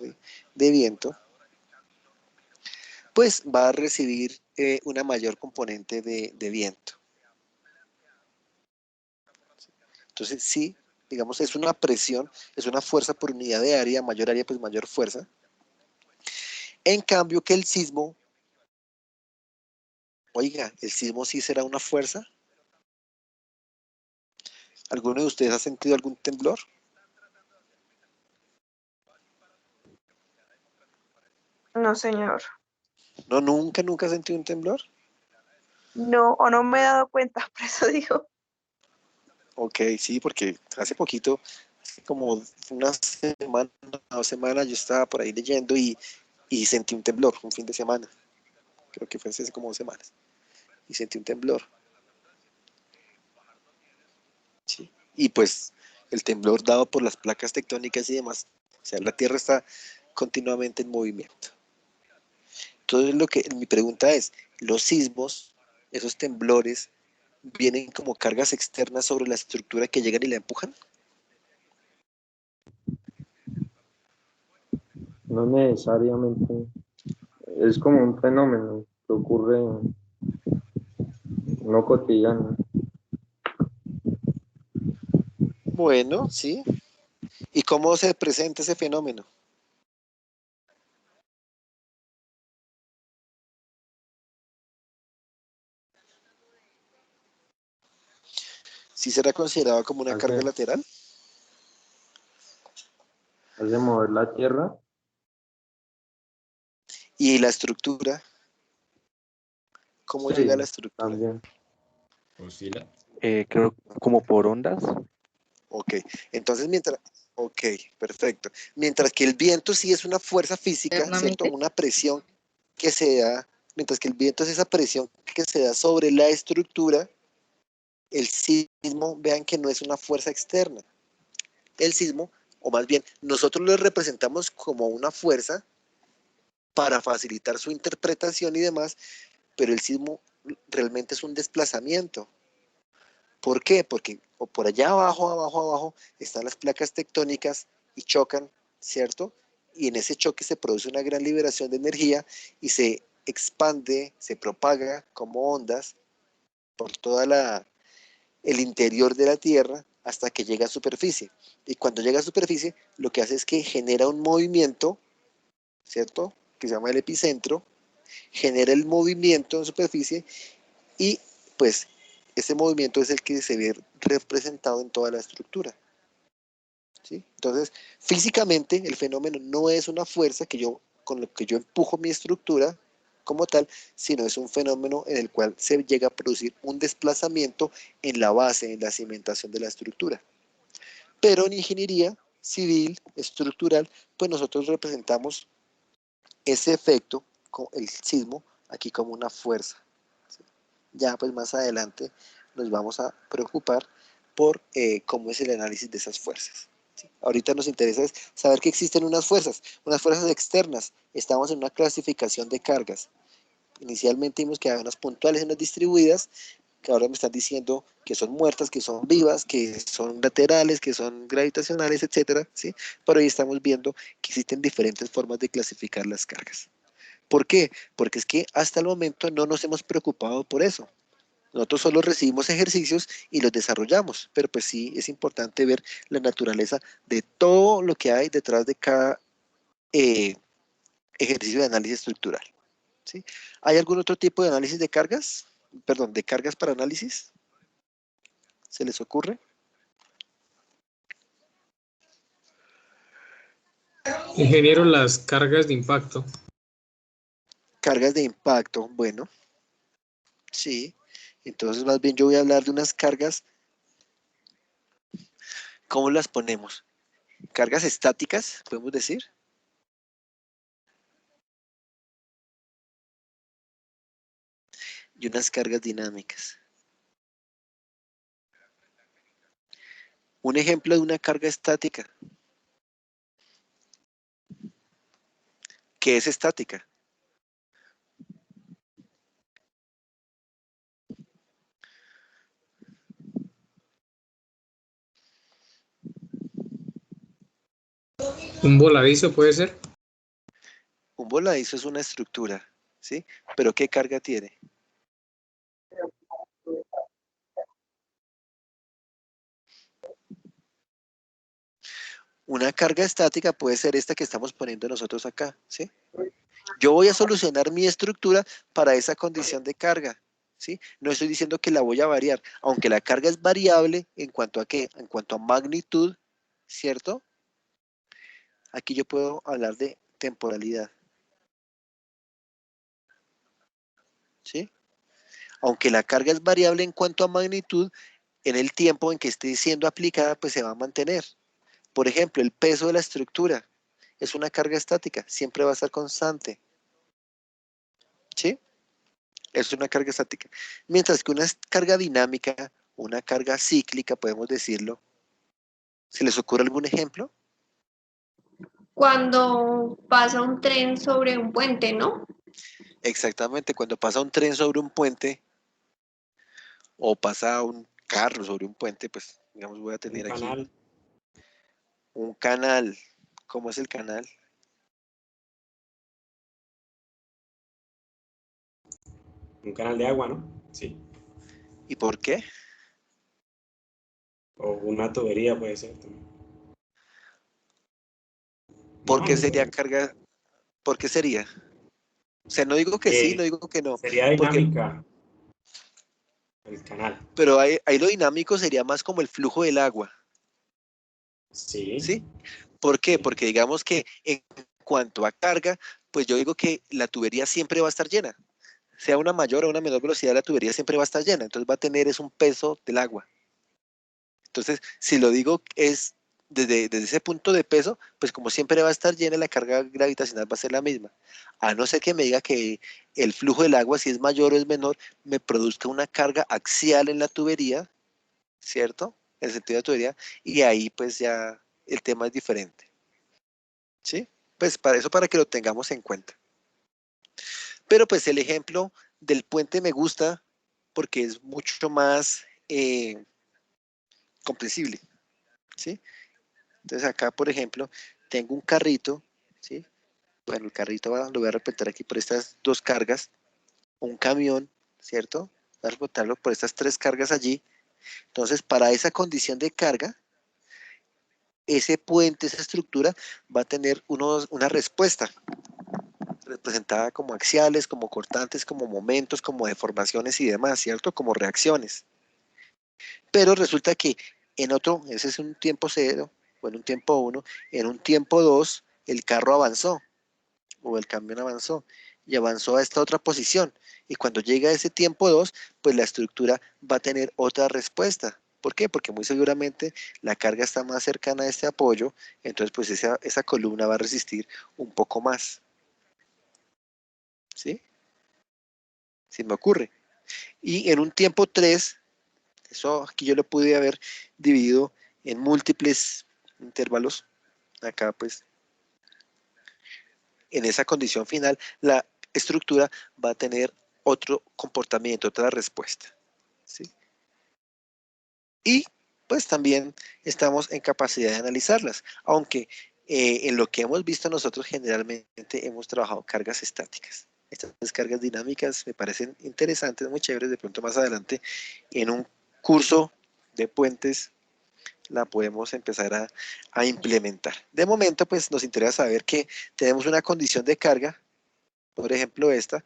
de viento, pues va a recibir una mayor componente de viento. Entonces, sí, digamos, es una presión, es una fuerza por unidad de área, mayor área, pues mayor fuerza. En cambio que el sismo, oiga, ¿el sismo sí será una fuerza? ¿Alguno de ustedes ha sentido algún temblor? No, señor. No, nunca he sentido un temblor. No, o no me he dado cuenta, por eso digo. Ok, sí, porque hace poquito, como una semana, 2 semanas, yo estaba por ahí leyendo y sentí un temblor, un fin de semana. Creo que fue hace como 2 semanas. Y sentí un temblor. Sí. Y pues el temblor dado por las placas tectónicas y demás. O sea, la Tierra está continuamente en movimiento. Entonces mi pregunta es, los sismos, esos temblores, vienen como cargas externas sobre la estructura que llegan y la empujan? No necesariamente. Es como un fenómeno que ocurre no cotidiano. Bueno, sí. ¿Y cómo se presenta ese fenómeno? ¿Sí será considerado como una carga Hace, lateral? hace mover la tierra. ¿Y la estructura? ¿Cómo llega a la Sí, estructura? también. Oscila. Creo como por ondas. Ok, entonces ok, perfecto. Mientras que el viento sí es una fuerza física, ¿cierto? Internamente. Una presión que se da, mientras que el viento es esa presión que se da sobre la estructura, el sismo, vean que no es una fuerza externa. El sismo, o más bien, nosotros lo representamos como una fuerza para facilitar su interpretación y demás, pero el sismo realmente es un desplazamiento. ¿Por qué? Porque por allá abajo, abajo, abajo, están las placas tectónicas y chocan, ¿cierto? Y en ese choque se produce una gran liberación de energía y se expande, se propaga como ondas por toda el interior de la Tierra hasta que llega a superficie. Y cuando llega a superficie, lo que hace es que genera un movimiento, ¿cierto? Que se llama el epicentro, genera el movimiento en superficie y pues ese movimiento es el que se ve representado en toda la estructura. ¿Sí? Entonces, físicamente el fenómeno no es una fuerza con lo que yo empujo mi estructura como tal, sino es un fenómeno en el cual se llega a producir un desplazamiento en la base, en la cimentación de la estructura. Pero en ingeniería civil, estructural, pues nosotros representamos ese efecto, el sismo, aquí como una fuerza. ¿Sí? Ya pues más adelante nos vamos a preocupar por cómo es el análisis de esas fuerzas. ¿Sí? Ahorita nos interesa es saber que existen unas fuerzas externas. Estamos en una clasificación de cargas. Inicialmente vimos que había unas puntuales y unas distribuidas, que ahora me están diciendo que son muertas, que son vivas, que son laterales, que son gravitacionales, etcétera, ¿sí? Pero hoy estamos viendo que existen diferentes formas de clasificar las cargas. ¿Por qué? Porque es que hasta el momento no nos hemos preocupado por eso. Nosotros solo recibimos ejercicios y los desarrollamos, pero pues sí es importante ver la naturaleza de todo lo que hay detrás de cada eh, ejercicio de análisis estructural. ¿Sí? ¿Hay algún otro tipo de análisis de cargas? Perdón, de cargas para análisis. ¿Se les ocurre? Ingeniero, las cargas de impacto. Cargas de impacto, bueno, sí. Entonces más bien yo voy a hablar de unas cargas, ¿cómo las ponemos? Cargas estáticas, podemos decir. Y unas cargas dinámicas. Un ejemplo de una carga estática. ¿Qué es estática? Un voladizo puede ser. Un voladizo es una estructura, ¿sí? ¿Pero qué carga tiene? Una carga estática puede ser esta que estamos poniendo nosotros acá, ¿sí? Yo voy a solucionar mi estructura para esa condición de carga, ¿sí? No estoy diciendo que la voy a variar, aunque la carga es variable en cuanto a qué, en cuanto a magnitud, ¿cierto? Aquí yo puedo hablar de temporalidad, ¿sí? Aunque la carga es variable en cuanto a magnitud, en el tiempo en que esté siendo aplicada, pues se va a mantener. Por ejemplo, el peso de la estructura es una carga estática, siempre va a estar constante, ¿sí? Es una carga estática. Mientras que una carga dinámica, una carga cíclica, podemos decirlo. ¿Se les ocurre algún ejemplo? Cuando pasa un tren sobre un puente, ¿no? Exactamente, cuando pasa un tren sobre un o pasa un carro sobre un puente, pues digamos voy a Un tener aquí canal. un canal. ¿Cómo es el canal? Un canal de agua, ¿no? Sí. ¿Y por qué? O una tubería puede ser también. ¿Por No, qué no sería sé. carga? ¿Por qué sería? O sea, no digo que sí, no Que digo que no, sería porque, dinámica el canal. pero ahí lo dinámico sería más como el flujo del agua, Sí. ¿sí? ¿Por qué? Sí. Porque digamos que en cuanto a carga, pues yo digo que la tubería siempre va a estar llena. Sea una mayor o una menor velocidad, la tubería siempre va a estar llena. Entonces va a tener es un peso del agua. Entonces, si lo digo es desde ese punto de peso, pues como siempre va a estar llena, la carga gravitacional va a ser la misma. A no ser que me diga que el flujo del agua, si es mayor o es menor, me produzca una carga axial en la tubería, ¿cierto? En el sentido de la tubería, y ahí pues ya el tema es diferente. ¿Sí? Pues para eso, para que lo tengamos en cuenta. Pero pues el ejemplo del puente me gusta porque es mucho más comprensible, ¿sí? Entonces acá, por ejemplo, tengo un carrito, ¿sí? Bueno, el carrito lo voy a representar aquí por estas dos cargas, un camión, ¿cierto? Voy a representarlo por estas tres cargas allí. Entonces, para esa condición de carga, ese puente, esa estructura, va a tener una respuesta representada como axiales, como cortantes, como momentos, como deformaciones y demás, ¿cierto? Como reacciones. Pero resulta que en otro, ese es un tiempo cero, o en un tiempo uno, en un tiempo dos, el carro avanzó, o el camión avanzó, y avanzó a esta otra posición. Y cuando llega a ese tiempo dos, pues la estructura va a tener otra respuesta. ¿Por qué? Porque muy seguramente la carga está más cercana a este apoyo, entonces pues esa columna va a resistir un poco más. ¿Sí? Si me ocurre. Y en un tiempo 3, eso aquí yo lo pude haber dividido en múltiples intervalos. Acá pues en esa condición final la estructura va a tener otro comportamiento, otra respuesta. ¿Sí? Y pues también estamos en capacidad de analizarlas, aunque en lo que hemos visto nosotros generalmente hemos trabajado cargas estáticas. Estas cargas dinámicas me parecen interesantes, muy chéveres, de pronto más adelante en un curso de puentes la podemos empezar a implementar. De momento, pues nos interesa saber que tenemos una condición de carga, por ejemplo esta,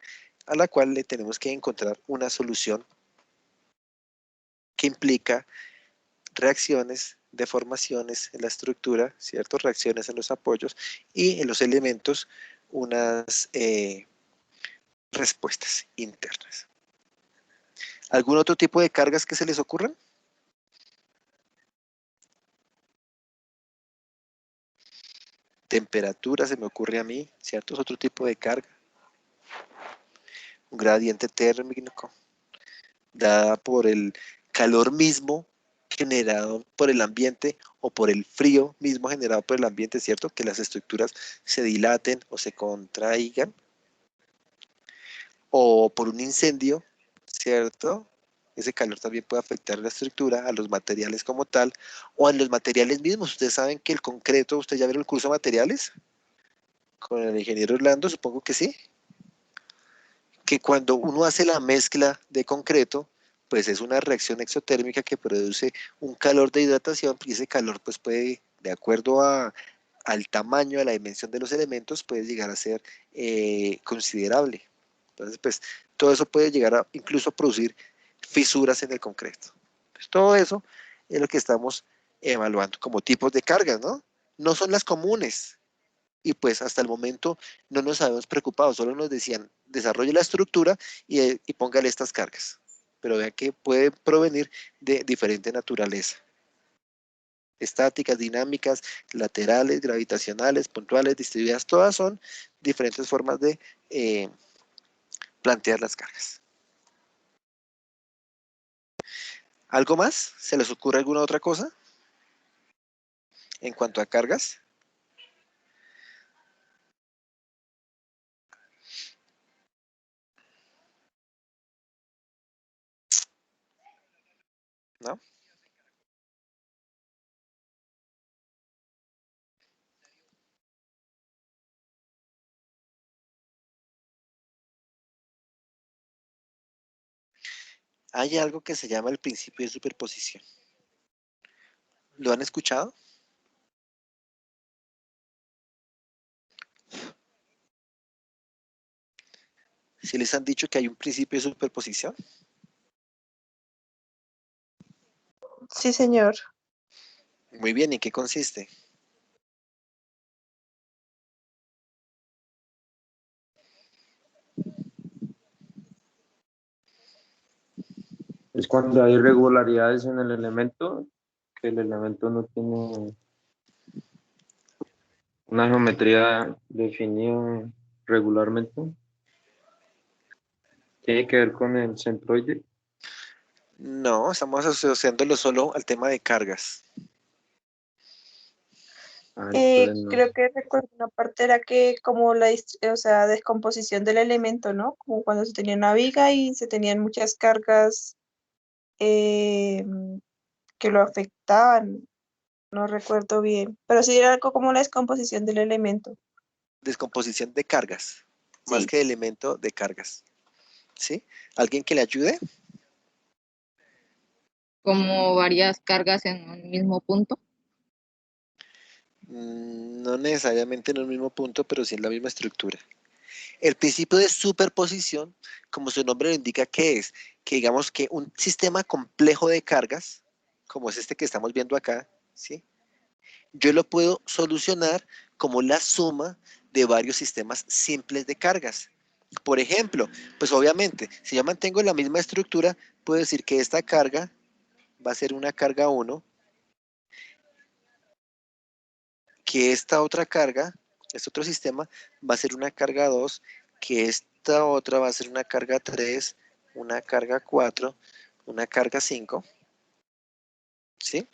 a la cual le tenemos que encontrar una solución que implica reacciones, deformaciones en la estructura, ¿cierto? Reacciones en los apoyos y en los elementos unas respuestas internas. ¿Algún otro tipo de cargas que se les ocurran? Temperatura se me ocurre a mí, ¿cierto? Es otro tipo de carga. Un gradiente térmico dada por el calor mismo generado por el ambiente o por el frío mismo generado por el ambiente, ¿cierto? Que las estructuras se dilaten o se contraigan, o por un incendio, ¿cierto? Ese calor también puede afectar a la estructura, a los materiales como tal, o a los materiales mismos. Ustedes saben que el concreto, ¿usted ya vieron el curso de materiales? Con el ingeniero Orlando, supongo que sí. Que cuando uno hace la mezcla de concreto, pues es una reacción exotérmica que produce un calor de hidratación, y ese calor pues puede, de acuerdo al tamaño, a la dimensión de los elementos, puede llegar a ser considerable. Entonces, pues todo eso puede llegar a incluso producir fisuras en el concreto. Pues, todo eso es lo que estamos evaluando como tipos de cargas, ¿no? No son las comunes, y pues hasta el momento no nos habíamos preocupado, solo nos decían desarrolle la estructura y póngale estas cargas, pero vean que puede provenir de diferente naturaleza, estáticas, dinámicas, laterales, gravitacionales, puntuales, distribuidas, todas son diferentes formas de plantear las cargas. ¿Algo más? ¿Se les ocurre alguna otra cosa en cuanto a cargas? ¿no? Hay algo que se llama el principio de superposición. ¿Lo han escuchado? ¿Sí les han dicho que hay un principio de superposición? Sí, señor. Muy bien, ¿en qué consiste? Es cuando hay irregularidades en el elemento, que el elemento no tiene una geometría definida regularmente. Tiene que ver con el centroide. No, estamos asociándolo solo al tema de cargas. Entonces no. Creo que recuerdo una parte era que como o sea, descomposición del elemento, ¿no? Como cuando se tenía una viga y se tenían muchas cargas eh, que lo afectaban, no recuerdo bien, pero sí era algo como la descomposición del elemento. Descomposición de cargas, más Sí. que de elemento de cargas. ¿Sí? ¿Alguien que le ayude? Como varias cargas en un mismo punto. No necesariamente en el mismo punto, pero sí en la misma estructura. El principio de superposición, como su nombre lo indica, ¿qué es? Que digamos que un sistema complejo de cargas, como es este que estamos viendo acá, ¿sí? Yo lo puedo solucionar como la suma de varios sistemas simples de cargas. Por ejemplo, pues obviamente, si yo mantengo la misma estructura, puedo decir que esta carga va a ser una carga 1, que esta otra carga, este otro sistema, va a ser una carga 2, que esta otra va a ser una carga 3, una carga 4, una carga 5, ¿sí?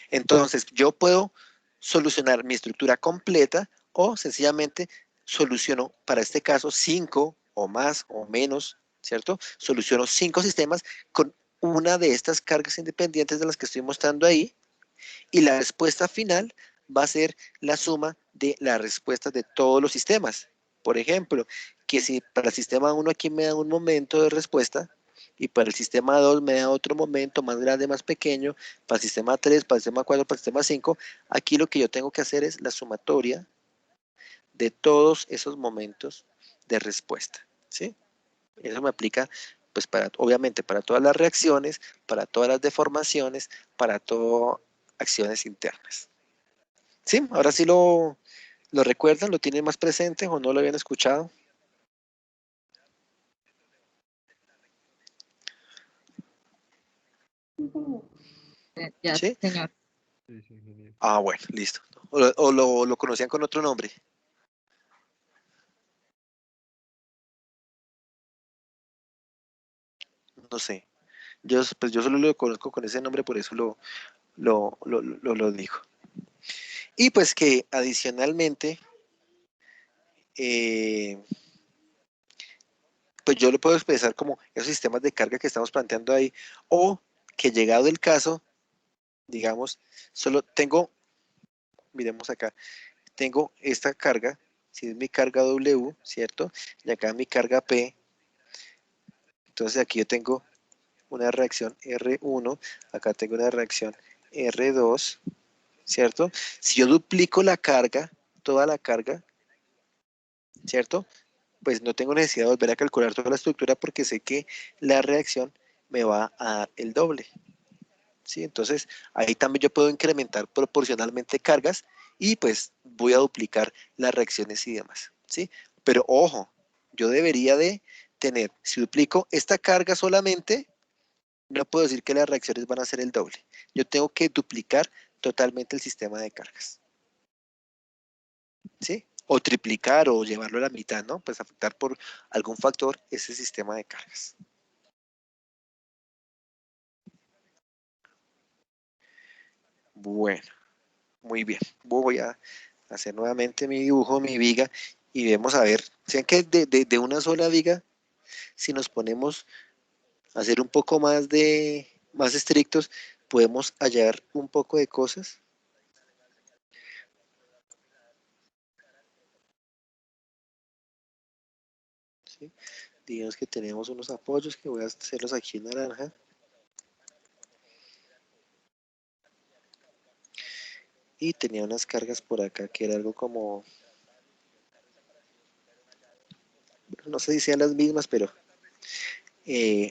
Entonces, yo puedo solucionar mi estructura completa o sencillamente soluciono, para este caso, 5 o más o menos, ¿cierto? Soluciono 5 sistemas con una de estas cargas independientes de las que estoy mostrando ahí, y la respuesta final va a ser la suma de las respuestas de todos los sistemas. Por ejemplo, que si para el sistema 1 aquí me da un momento de respuesta y para el sistema 2 me da otro momento más grande, más pequeño, para el sistema 3, para el sistema 4, para el sistema 5, aquí lo que yo tengo que hacer es la sumatoria de todos esos momentos de respuesta, ¿sí? Eso me aplica, pues, obviamente, para todas las reacciones, para todas las deformaciones, para todas acciones internas. ¿Sí? Ahora sí lo recuerdan, lo tienen más presente o no lo habían escuchado. Ya, ¿Sí? señor. Ah, bueno, listo. O lo conocían con otro nombre. No sé. Pues yo solo lo conozco con ese nombre, por eso lo digo. Y pues que adicionalmente, pues yo lo puedo expresar como esos sistemas de carga que estamos planteando ahí, o que llegado el caso, digamos, solo tengo, miremos acá, tengo esta carga, si es mi carga W, ¿cierto? Y acá mi carga P, entonces aquí yo tengo una reacción R1, acá tengo una reacción R2, ¿cierto? Si yo duplico la carga, toda la carga, ¿cierto? Pues no tengo necesidad de volver a calcular toda la estructura porque sé que la reacción me va a dar el doble, ¿sí? Entonces ahí también yo puedo incrementar proporcionalmente cargas y pues voy a duplicar las reacciones y demás, ¿sí? Pero ojo, yo debería de tener, si duplico esta carga solamente, no puedo decir que las reacciones van a ser el doble. Yo tengo que duplicar totalmente el sistema de cargas, ¿sí? O triplicar o llevarlo a la mitad, ¿no? Pues afectar por algún factor ese sistema de cargas. Bueno, muy bien. Voy a hacer nuevamente mi dibujo, mi viga, y vemos a ver, sean que de una sola viga, si nos ponemos a hacer un poco más de más estrictos, podemos hallar un poco de cosas. ¿Sí? Digamos que tenemos unos apoyos que voy a hacerlos aquí en naranja. Y tenía unas cargas por acá que era algo como, no sé si sean las mismas, pero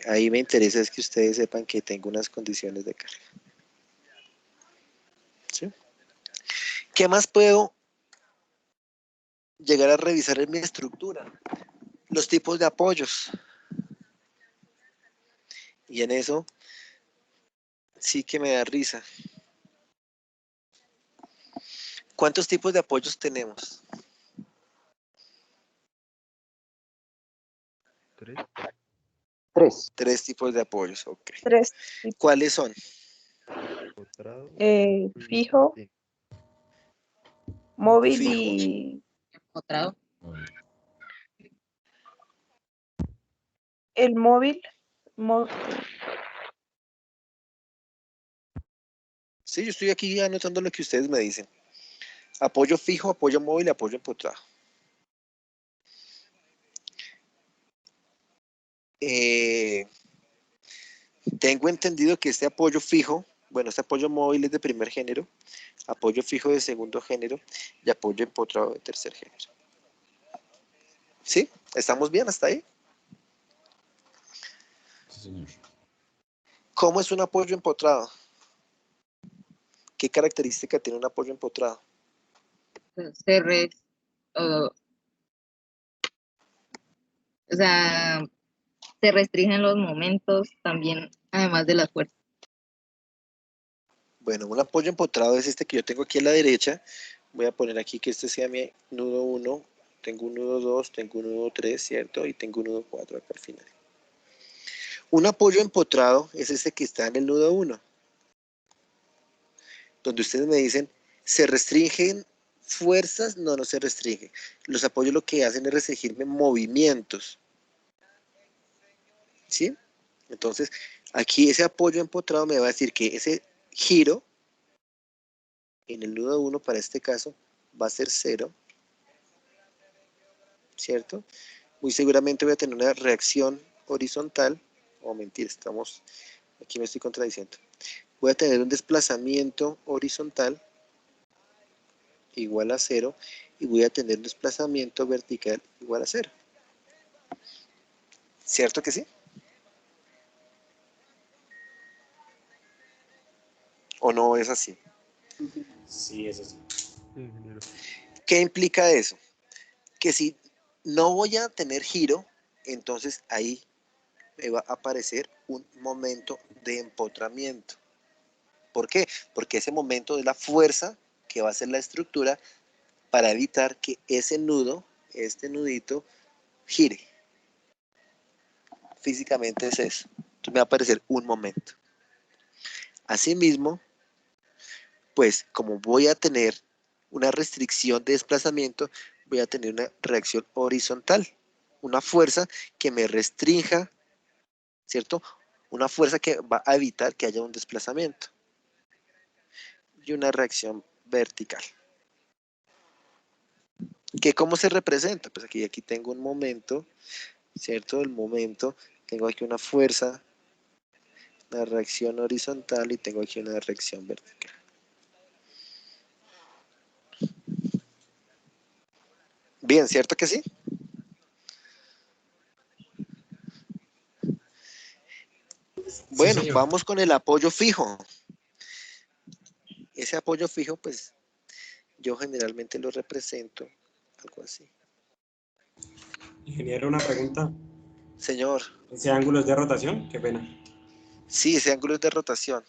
ahí me interesa es que ustedes sepan que tengo unas condiciones de carga. ¿Sí? ¿Qué más puedo llegar a revisar en mi estructura? Los tipos de apoyos. Y en eso sí que me da risa. ¿Cuántos tipos de apoyos tenemos? 3. 3 tipos de apoyos, ok. 3. ¿Cuáles son? Fijo, móvil Fijo. y Empotrado. el móvil. Sí, yo estoy aquí anotando lo que ustedes me dicen. Apoyo fijo, apoyo móvil, apoyo empotrado. Tengo entendido que este apoyo fijo, bueno, este apoyo móvil es de primer género, apoyo fijo de segundo género y apoyo empotrado de tercer género. ¿Sí? ¿Estamos bien hasta ahí? Sí, señor. ¿Cómo es un apoyo empotrado? ¿Qué característica tiene un apoyo empotrado? O sea, se restringen los momentos también, además de la fuerza. Bueno, un apoyo empotrado es este que yo tengo aquí a la derecha. Voy a poner aquí que este sea mi nudo 1. Tengo un nudo 2, tengo un nudo 3, ¿cierto? Y tengo un nudo 4 acá al final. Un apoyo empotrado es este que está en el nudo 1. Donde ustedes me dicen, ¿se restringen fuerzas? No, no se restringen. Los apoyos lo que hacen es restringirme movimientos. ¿Sí? Entonces, aquí ese apoyo empotrado me va a decir que ese giro en el nudo 1 para este caso va a ser 0, ¿cierto? Muy seguramente voy a tener una reacción horizontal, o mentira, aquí me estoy contradiciendo. Voy a tener un desplazamiento horizontal igual a 0 y voy a tener un desplazamiento vertical igual a 0. ¿Cierto que sí? ¿O no es así? Sí, es así. ¿Qué implica eso? Que si no voy a tener giro, entonces ahí me va a aparecer un momento de empotramiento. ¿Por qué? Porque ese momento es la fuerza que va a hacer la estructura para evitar que ese nudo, este nudito, gire. Físicamente es eso. Entonces me va a aparecer un momento. Asimismo, pues como voy a tener una restricción de desplazamiento, voy a tener una reacción horizontal, una fuerza que me restrinja, ¿cierto? Una fuerza que va a evitar que haya un desplazamiento. Y una reacción vertical. ¿Que cómo se representa? Pues aquí tengo un momento, ¿cierto? El momento, tengo aquí una fuerza, una reacción horizontal y tengo aquí una reacción vertical. Bien, ¿cierto que sí? Bueno, señor. vamos con el apoyo fijo. Ese apoyo fijo, pues, yo generalmente lo represento algo así. Ingeniero, una pregunta. Señor, ¿Ese ángulo es de rotación? Qué pena. sí, ese ángulo es de rotación.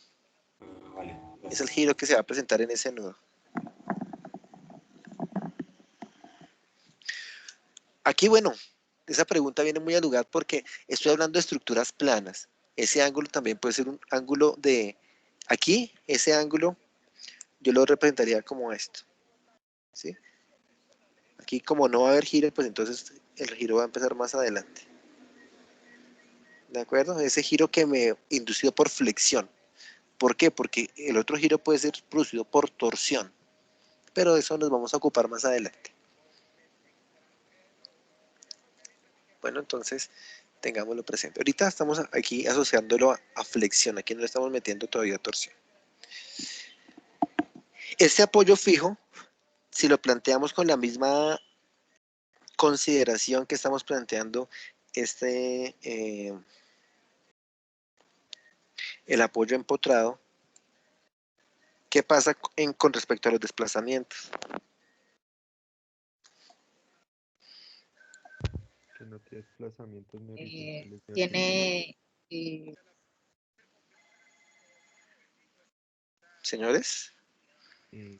Vale, Es el gracias. giro que se va a presentar en ese nudo. Aquí, bueno, esa pregunta viene muy al lugar porque estoy hablando de estructuras planas. Ese ángulo también puede ser un ángulo de... Aquí, ese ángulo, yo lo representaría como esto. ¿Sí? Aquí, como no va a haber giro, pues entonces el giro va a empezar más adelante. ¿De acuerdo? Ese giro que me inducido por flexión. ¿Por qué? Porque el otro giro puede ser producido por torsión. Pero de eso nos vamos a ocupar más adelante. Bueno, entonces tengámoslo presente. Ahorita estamos aquí asociándolo a flexión. Aquí no le estamos metiendo todavía torsión. Este apoyo fijo, si lo planteamos con la misma consideración que estamos planteando el apoyo empotrado, ¿qué pasa con respecto a los desplazamientos? Que no tiene desplazamientos ni horizontales ni verticales. Tiene Señores,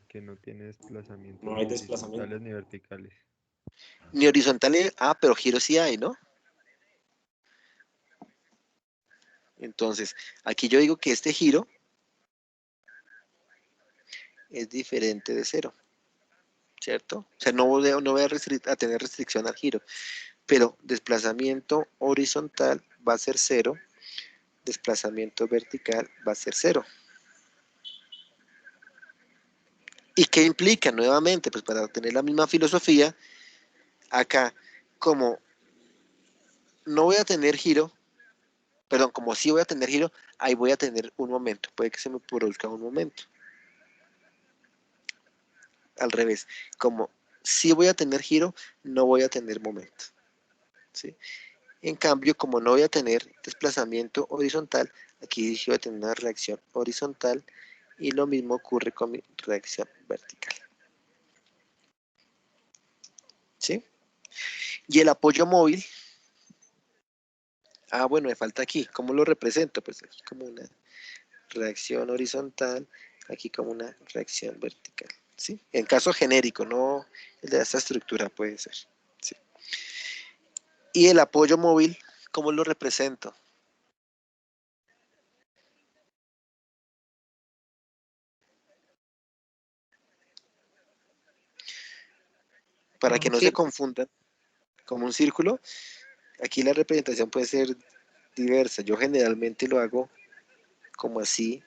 Que no tiene desplazamientos No ni hay desplazamiento. horizontales ni verticales. ni horizontales, pero giros sí hay, ¿no? Entonces, aquí yo digo que este giro es diferente de cero, ¿cierto? O sea, no voy a tener restricción al giro, pero desplazamiento horizontal va a ser cero, desplazamiento vertical va a ser cero. ¿Y qué implica nuevamente? Pues para tener la misma filosofía, acá, como no voy a tener giro, perdón, como sí voy a tener giro, ahí voy a tener un momento, puede que se me produzca un momento. Al revés, como sí voy a tener giro, no voy a tener momento. ¿Sí? En cambio, como no voy a tener desplazamiento horizontal, aquí sí voy a tener una reacción horizontal y lo mismo ocurre con mi reacción vertical. ¿Sí? Y el apoyo móvil, bueno, me falta aquí, ¿cómo lo represento? Pues aquí como una reacción horizontal, aquí como una reacción vertical. ¿Sí? En caso genérico, no el de esta estructura puede ser. ¿Sí? Y el apoyo móvil, ¿cómo lo represento? Para que no se confundan, como un círculo, aquí la representación puede ser diversa. Yo generalmente lo hago como así,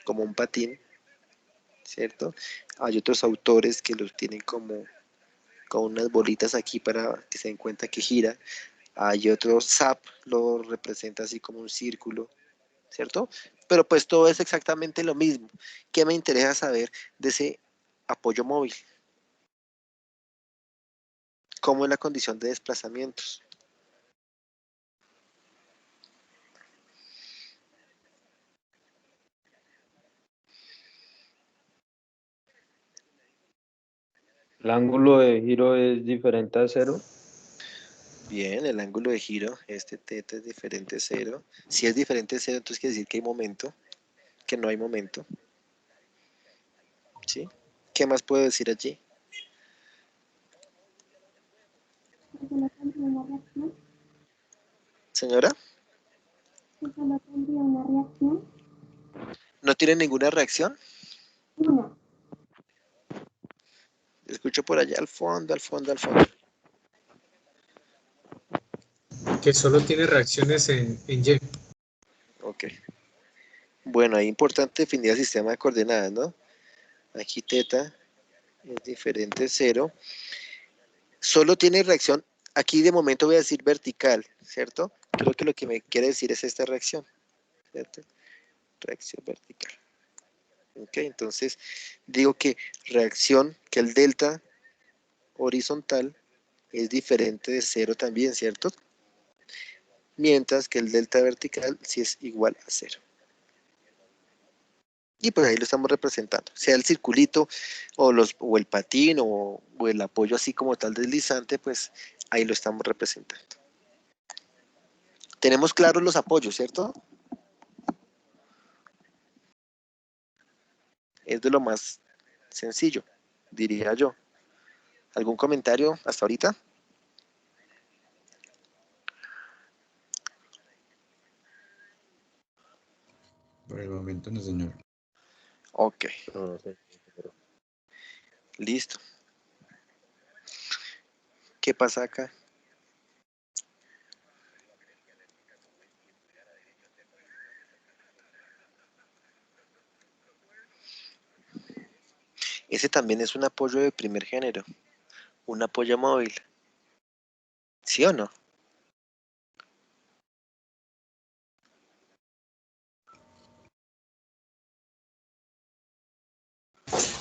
como un patín, ¿cierto? Hay otros autores que los tienen como con unas bolitas aquí para que se den cuenta que gira. Hay otro SAP, lo representa así como un círculo, ¿cierto? Pero pues todo es exactamente lo mismo. ¿Qué me interesa saber de ese apoyo móvil? ¿Cómo es la condición de desplazamientos? El ángulo de giro es diferente a cero. Bien, el ángulo de giro, este teta es diferente a cero. Si es diferente a cero, entonces quiere decir que hay momento, que no hay momento. ¿Sí? ¿Qué más puedo decir allí? ¿Solo tendría una reacción? Señora, ¿Solo tendría una reacción? ¿no tiene ninguna reacción? Una. Escucho por allá al fondo, al fondo, al fondo. Que solo tiene reacciones en Y. Ok. Bueno, ahí es importante definir el sistema de coordenadas, ¿no? Aquí teta es diferente a cero. Solo tiene reacción, aquí de momento voy a decir vertical, ¿cierto? Creo que lo que me quiere decir es esta reacción, ¿cierto? Reacción vertical. Ok, entonces digo que reacción, que el delta horizontal es diferente de cero también, ¿cierto? Mientras que el delta vertical sí es igual a cero. Y pues ahí lo estamos representando, sea el circulito o el patín o el apoyo así como tal deslizante, pues ahí lo estamos representando. Tenemos claros los apoyos, ¿cierto? Es de lo más sencillo, diría yo. ¿Algún comentario hasta ahorita? Por el momento no, señor. Ok, No sé. listo. ¿Qué pasa acá? ese también es un apoyo de primer género, un apoyo móvil. ¿Sí o no?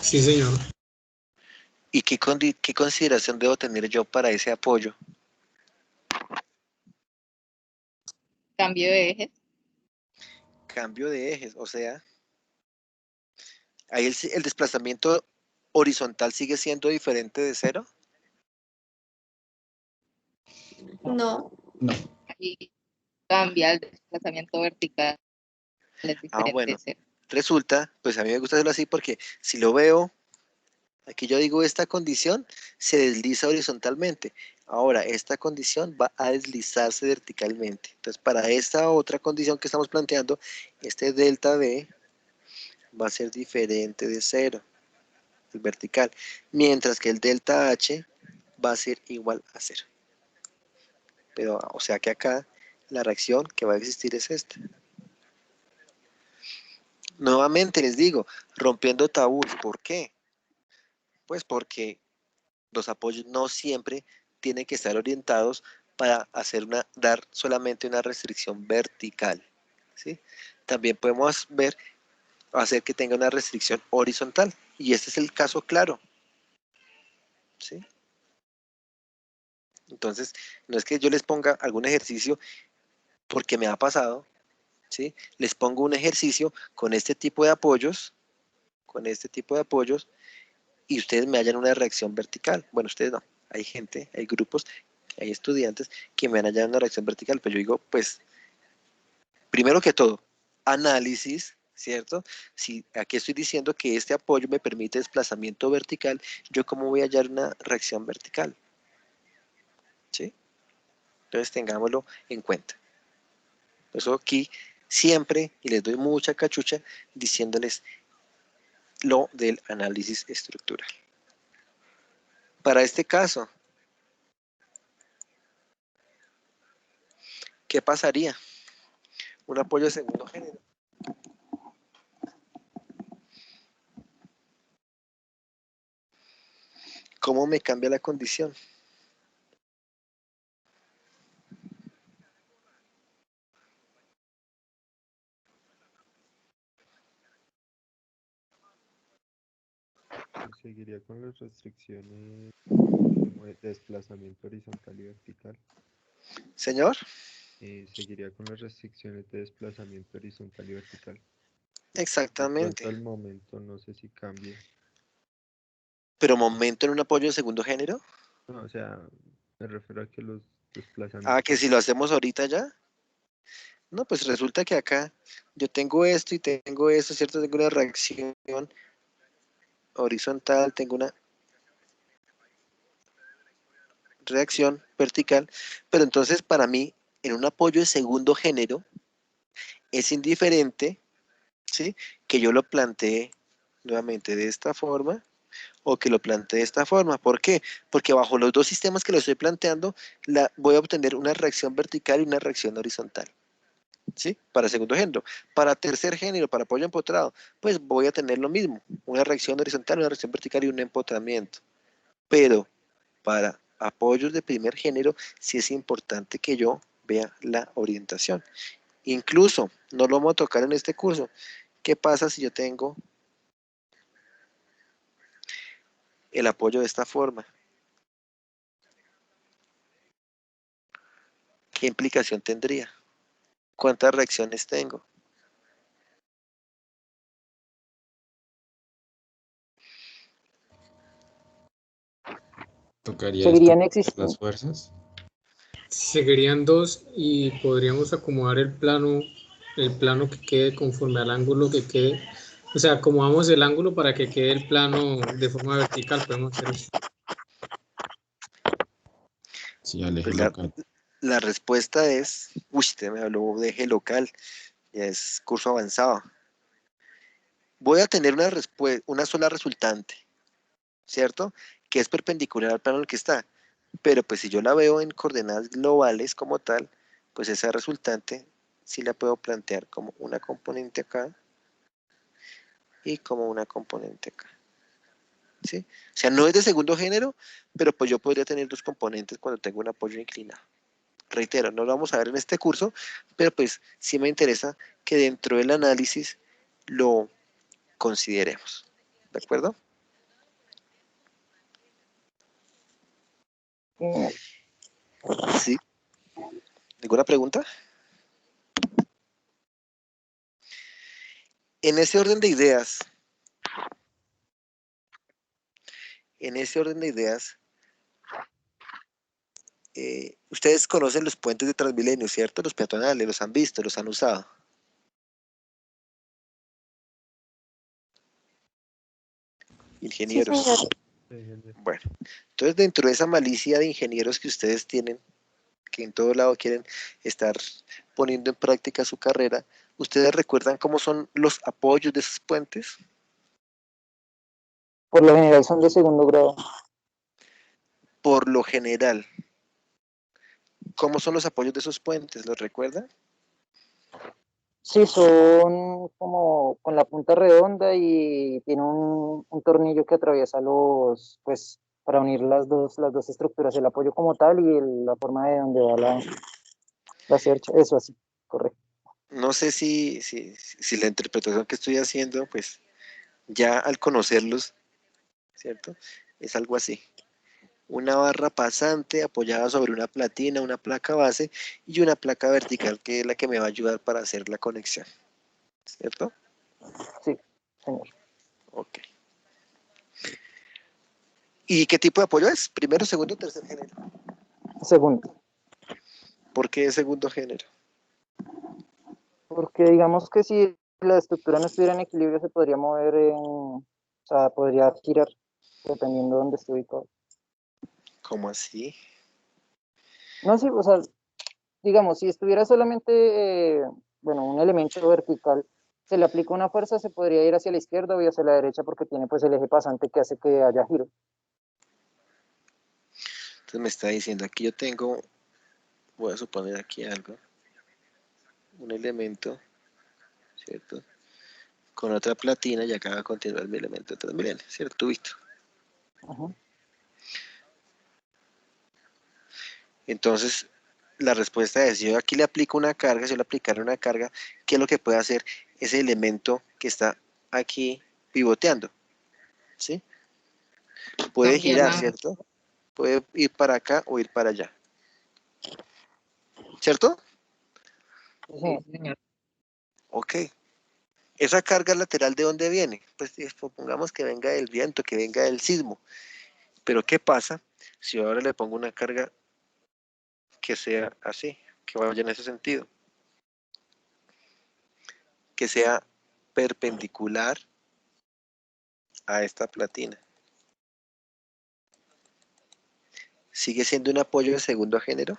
Sí, señor. ¿Y qué consideración debo tener yo para ese apoyo? Cambio de ejes. Cambio de ejes, o sea, ahí el desplazamiento horizontal sigue siendo diferente de cero. No. No, Y cambia el desplazamiento vertical. Es diferente Bueno, de cero. resulta, pues a mí me gusta hacerlo así porque si lo veo, aquí yo digo esta condición se desliza horizontalmente. Ahora, esta condición va a deslizarse verticalmente. Entonces, para esta otra condición que estamos planteando, este delta B va a ser diferente de cero, el vertical, mientras que el delta H va a ser igual a cero. Pero, o sea que acá la reacción que va a existir es esta. Nuevamente les digo, rompiendo tabús, ¿por qué? Pues porque los apoyos no siempre tienen que estar orientados para dar solamente una restricción vertical, ¿sí? También podemos hacer que tenga una restricción horizontal, y este es el caso claro, ¿sí? Entonces, no es que yo les ponga algún ejercicio porque me ha pasado, ¿sí? Les pongo un ejercicio con este tipo de apoyos, y ustedes me hallan una reacción vertical. Bueno, ustedes no, hay gente, hay grupos, hay estudiantes que me van a hallar una reacción vertical, pero yo digo, pues, primero que todo, análisis, ¿cierto? Si aquí estoy diciendo que este apoyo me permite desplazamiento vertical, ¿yo cómo voy a hallar una reacción vertical? ¿Sí? Entonces tengámoslo en cuenta. Eso aquí siempre, y les doy mucha cachucha, diciéndoles lo del análisis estructural. Para este caso, ¿qué pasaría? Un apoyo de segundo género. ¿Cómo me cambia la condición? Seguiría con las restricciones como de desplazamiento horizontal y vertical. Señor, Seguiría con las restricciones de desplazamiento horizontal y vertical. De exactamente. pronto el momento no sé si cambie. ¿Pero momento en un apoyo de segundo género? No, o sea, me refiero a que los Que desplazamientos. si lo hacemos ahorita ya. No, pues resulta que acá yo tengo esto y tengo esto, ¿cierto? Tengo una reacción horizontal, tengo una reacción vertical, pero entonces para mí, en un apoyo de segundo género, es indiferente, ¿sí? Que yo lo plantee nuevamente de esta forma o que lo plantee de esta forma. ¿Por qué? Porque bajo los dos sistemas que lo estoy planteando, voy a obtener una reacción vertical y una reacción horizontal. ¿Sí? Para segundo género. Para tercer género, para apoyo empotrado, pues voy a tener lo mismo, una reacción horizontal, una reacción vertical y un empotramiento. Pero para apoyos de primer género, sí es importante que yo vea la orientación. Incluso, no lo vamos a tocar en este curso. ¿Qué pasa si yo tengo el apoyo de esta forma? ¿Qué implicación tendría? ¿Cuántas reacciones tengo? tocaría Seguirían distribuir las existiendo. fuerzas. Seguirían dos y podríamos acomodar el plano que quede conforme al ángulo que quede. O sea, acomodamos el ángulo para que quede el plano de forma vertical. Podemos hacer eso. Sí, al eje Pues local. la respuesta es, usted me habló de eje local, ya es curso avanzado. Voy a tener una sola resultante, ¿cierto? Que es perpendicular al plano en el que está. Pero pues si yo la veo en coordenadas globales como tal, pues esa resultante sí la puedo plantear como una componente acá y como una componente acá. ¿sí? O sea, no es de segundo género, pero pues yo podría tener dos componentes cuando tengo un apoyo inclinado. Reitero, no lo vamos a ver en este curso, pero pues sí me interesa que dentro del análisis lo consideremos. ¿De acuerdo? Sí. ¿Alguna pregunta? En ese orden de ideas, ustedes conocen los puentes de Transmilenio, ¿cierto? Los peatonales, los han visto, los han usado. Ingenieros. señor. Bueno, entonces dentro de esa malicia de ingenieros que ustedes tienen, que en todo lado quieren estar poniendo en práctica su carrera, ¿ustedes recuerdan cómo son los apoyos de esos puentes? Por lo general son de segundo grado. Por lo general, ¿cómo son los apoyos de esos puentes? ¿Los recuerdan? Sí, son como con la punta redonda y tiene un tornillo que atraviesa pues, para unir las dos estructuras, el apoyo como tal y la forma de donde va la cercha, eso así, correcto. No sé si la interpretación que estoy haciendo, pues ya al conocerlos, ¿cierto? Es algo así. Una barra pasante apoyada sobre una platina, una placa base y una placa vertical que es la que me va a ayudar para hacer la conexión, ¿cierto? Sí, señor. Ok. ¿Y qué tipo de apoyo es? ¿Primero, segundo, tercer género? Segundo. ¿Por qué segundo género? Porque digamos que si la estructura no estuviera en equilibrio se podría mover, o sea, podría girar dependiendo de dónde esté ubicado. ¿Cómo así? No, sí, o sea, digamos, si estuviera solamente, bueno, un elemento vertical, se le aplica una fuerza, se podría ir hacia la izquierda o hacia la derecha porque tiene pues el eje pasante que hace que haya giro. Entonces me está diciendo, aquí yo tengo, voy a suponer aquí algo, un elemento, ¿cierto? Con otra platina y acá va a continuar mi elemento de Transmilenio, ¿cierto? Tubito. Ajá. Entonces, la respuesta es, si yo aquí le aplico una carga, si yo le aplicara una carga, ¿qué es lo que puede hacer ese elemento que está aquí pivoteando? ¿Sí? Puede Cambiar girar, la... ¿cierto? Puede ir para acá o ir para allá. ¿Cierto? Sí, señor. Ok. ¿Esa carga lateral de dónde viene? Pues supongamos que venga del viento, que venga del sismo. Pero ¿qué pasa si ahora le pongo una carga que sea así, que vaya en ese sentido? Que sea perpendicular a esta platina. ¿Sigue siendo un apoyo de segundo género?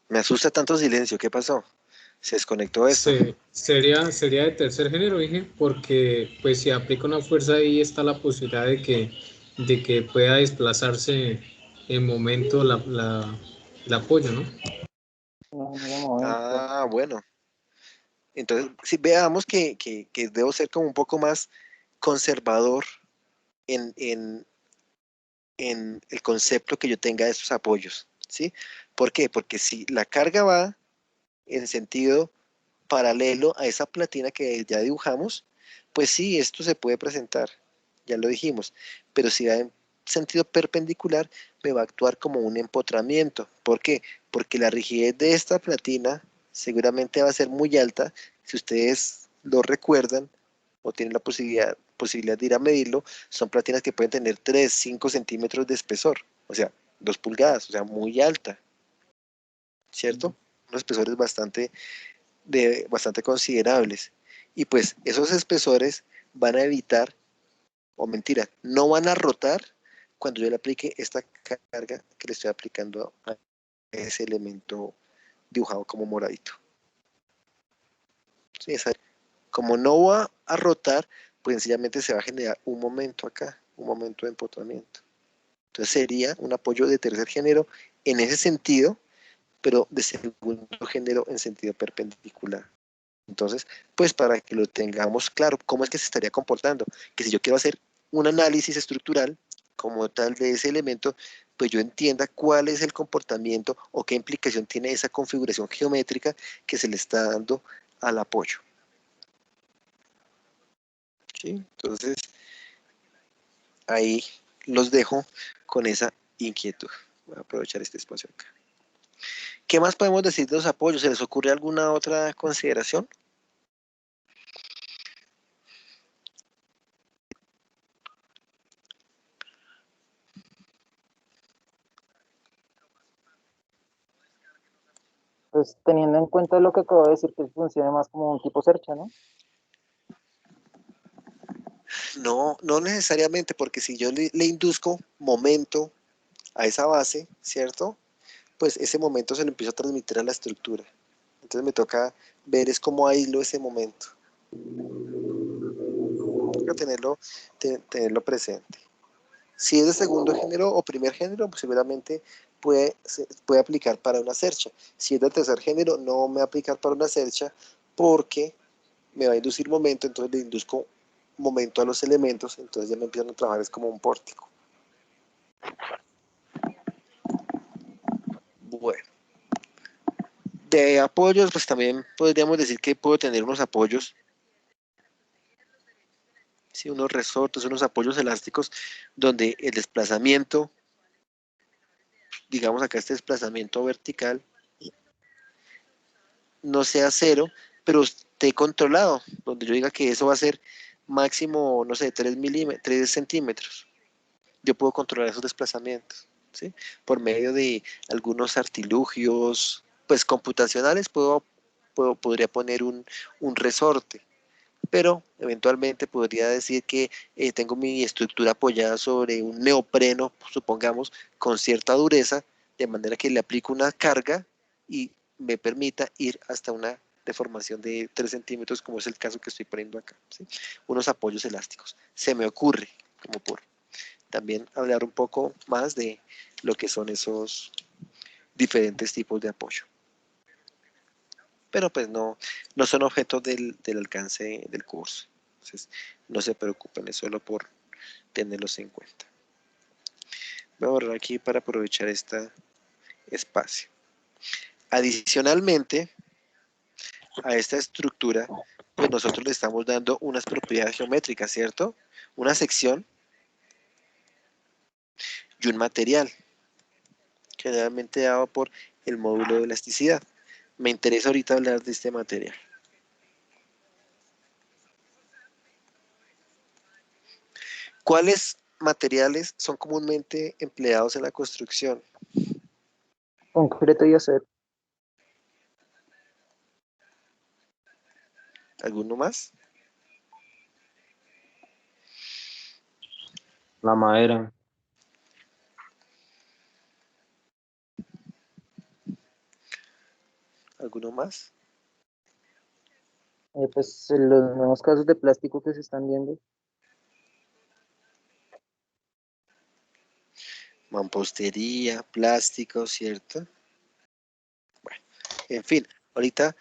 Me asusta tanto silencio, ¿qué pasó? Se desconectó esto. Sería de tercer género, dije, porque pues si aplica una fuerza ahí está la posibilidad de que pueda desplazarse en momento el apoyo, ¿no? Ah, bueno. Entonces, si veamos que debo ser como un poco más conservador en, en, en el concepto que yo tenga de estos apoyos, ¿sí? ¿Por qué? Porque si la carga va en sentido paralelo a esa platina que ya dibujamos, pues sí, esto se puede presentar, ya lo dijimos, pero si va en sentido perpendicular, me va a actuar como un empotramiento. ¿Por qué? Porque la rigidez de esta platina seguramente va a ser muy alta, si ustedes lo recuerdan o tienen la posibilidad de ir a medirlo, son platinas que pueden tener 3, 5 centímetros de espesor, o sea, 2 pulgadas, o sea, muy alta, ¿cierto? Unos espesores bastante considerables. Y pues esos espesores van a evitar, o mentira, no van a rotar cuando yo le aplique esta carga que le estoy aplicando a ese elemento dibujado como moradito. Sí, Como no va a rotar, pues sencillamente se va a generar un momento acá, un momento de empotramiento. Entonces sería un apoyo de tercer género en ese sentido, pero de segundo género en sentido perpendicular. Entonces, pues para que lo tengamos claro, ¿cómo es que se estaría comportando? Que si yo quiero hacer un análisis estructural como tal de ese elemento, pues yo entienda cuál es el comportamiento o qué implicación tiene esa configuración geométrica que se le está dando al apoyo. ¿Sí? Entonces, ahí los dejo con esa inquietud. Voy a aprovechar este espacio acá. ¿Qué más podemos decir de los apoyos? ¿Se les ocurre alguna otra consideración? Pues teniendo en cuenta lo que acabo de decir, que funcione más como un tipo cercha, ¿no? No, no necesariamente, porque si yo le induzco momento a esa base, ¿cierto? Pues ese momento se lo empiezo a transmitir a la estructura. Entonces me toca ver es cómo aíslo ese momento. Toca tenerlo presente. Si es de segundo género o primer género, pues seguramente puede aplicar para una cercha. Si es de tercer género, no me va a aplicar para una cercha porque me va a inducir momento, entonces le induzco momento a los elementos, entonces ya me empiezan a trabajar es como un pórtico. Bueno. De apoyos, pues también podríamos decir que puedo tener unos apoyos, sí, unos resortes, unos apoyos elásticos, donde el desplazamiento, digamos acá este desplazamiento vertical, no sea cero, pero esté controlado, donde yo diga que eso va a ser máximo, no sé, 3 centímetros. Yo puedo controlar esos desplazamientos, ¿sí? Por medio de algunos artilugios, pues computacionales, podría poner un resorte, pero eventualmente podría decir que tengo mi estructura apoyada sobre un neopreno, supongamos, con cierta dureza, de manera que le aplico una carga y me permita ir hasta una deformación de 3 centímetros, como es el caso que estoy poniendo acá, ¿sí? Unos apoyos elásticos. Se me ocurre, como por también hablar un poco más de lo que son esos diferentes tipos de apoyo. Pero pues no son objetos del alcance del curso. Entonces, no se preocupen, es solo por tenerlos en cuenta. Voy a borrar aquí para aprovechar este espacio. Adicionalmente, a esta estructura, pues nosotros le estamos dando unas propiedades geométricas, ¿cierto? Una sección y un material, generalmente dado por el módulo de elasticidad. Me interesa ahorita hablar de este material. ¿Cuáles materiales son comúnmente empleados en la construcción? Concreto y acero. ¿Alguno más? La madera. ¿Alguno más? Pues en los nuevos casos de plástico que se están viendo. Mampostería, plástico, ¿cierto? Bueno, en fin, ahorita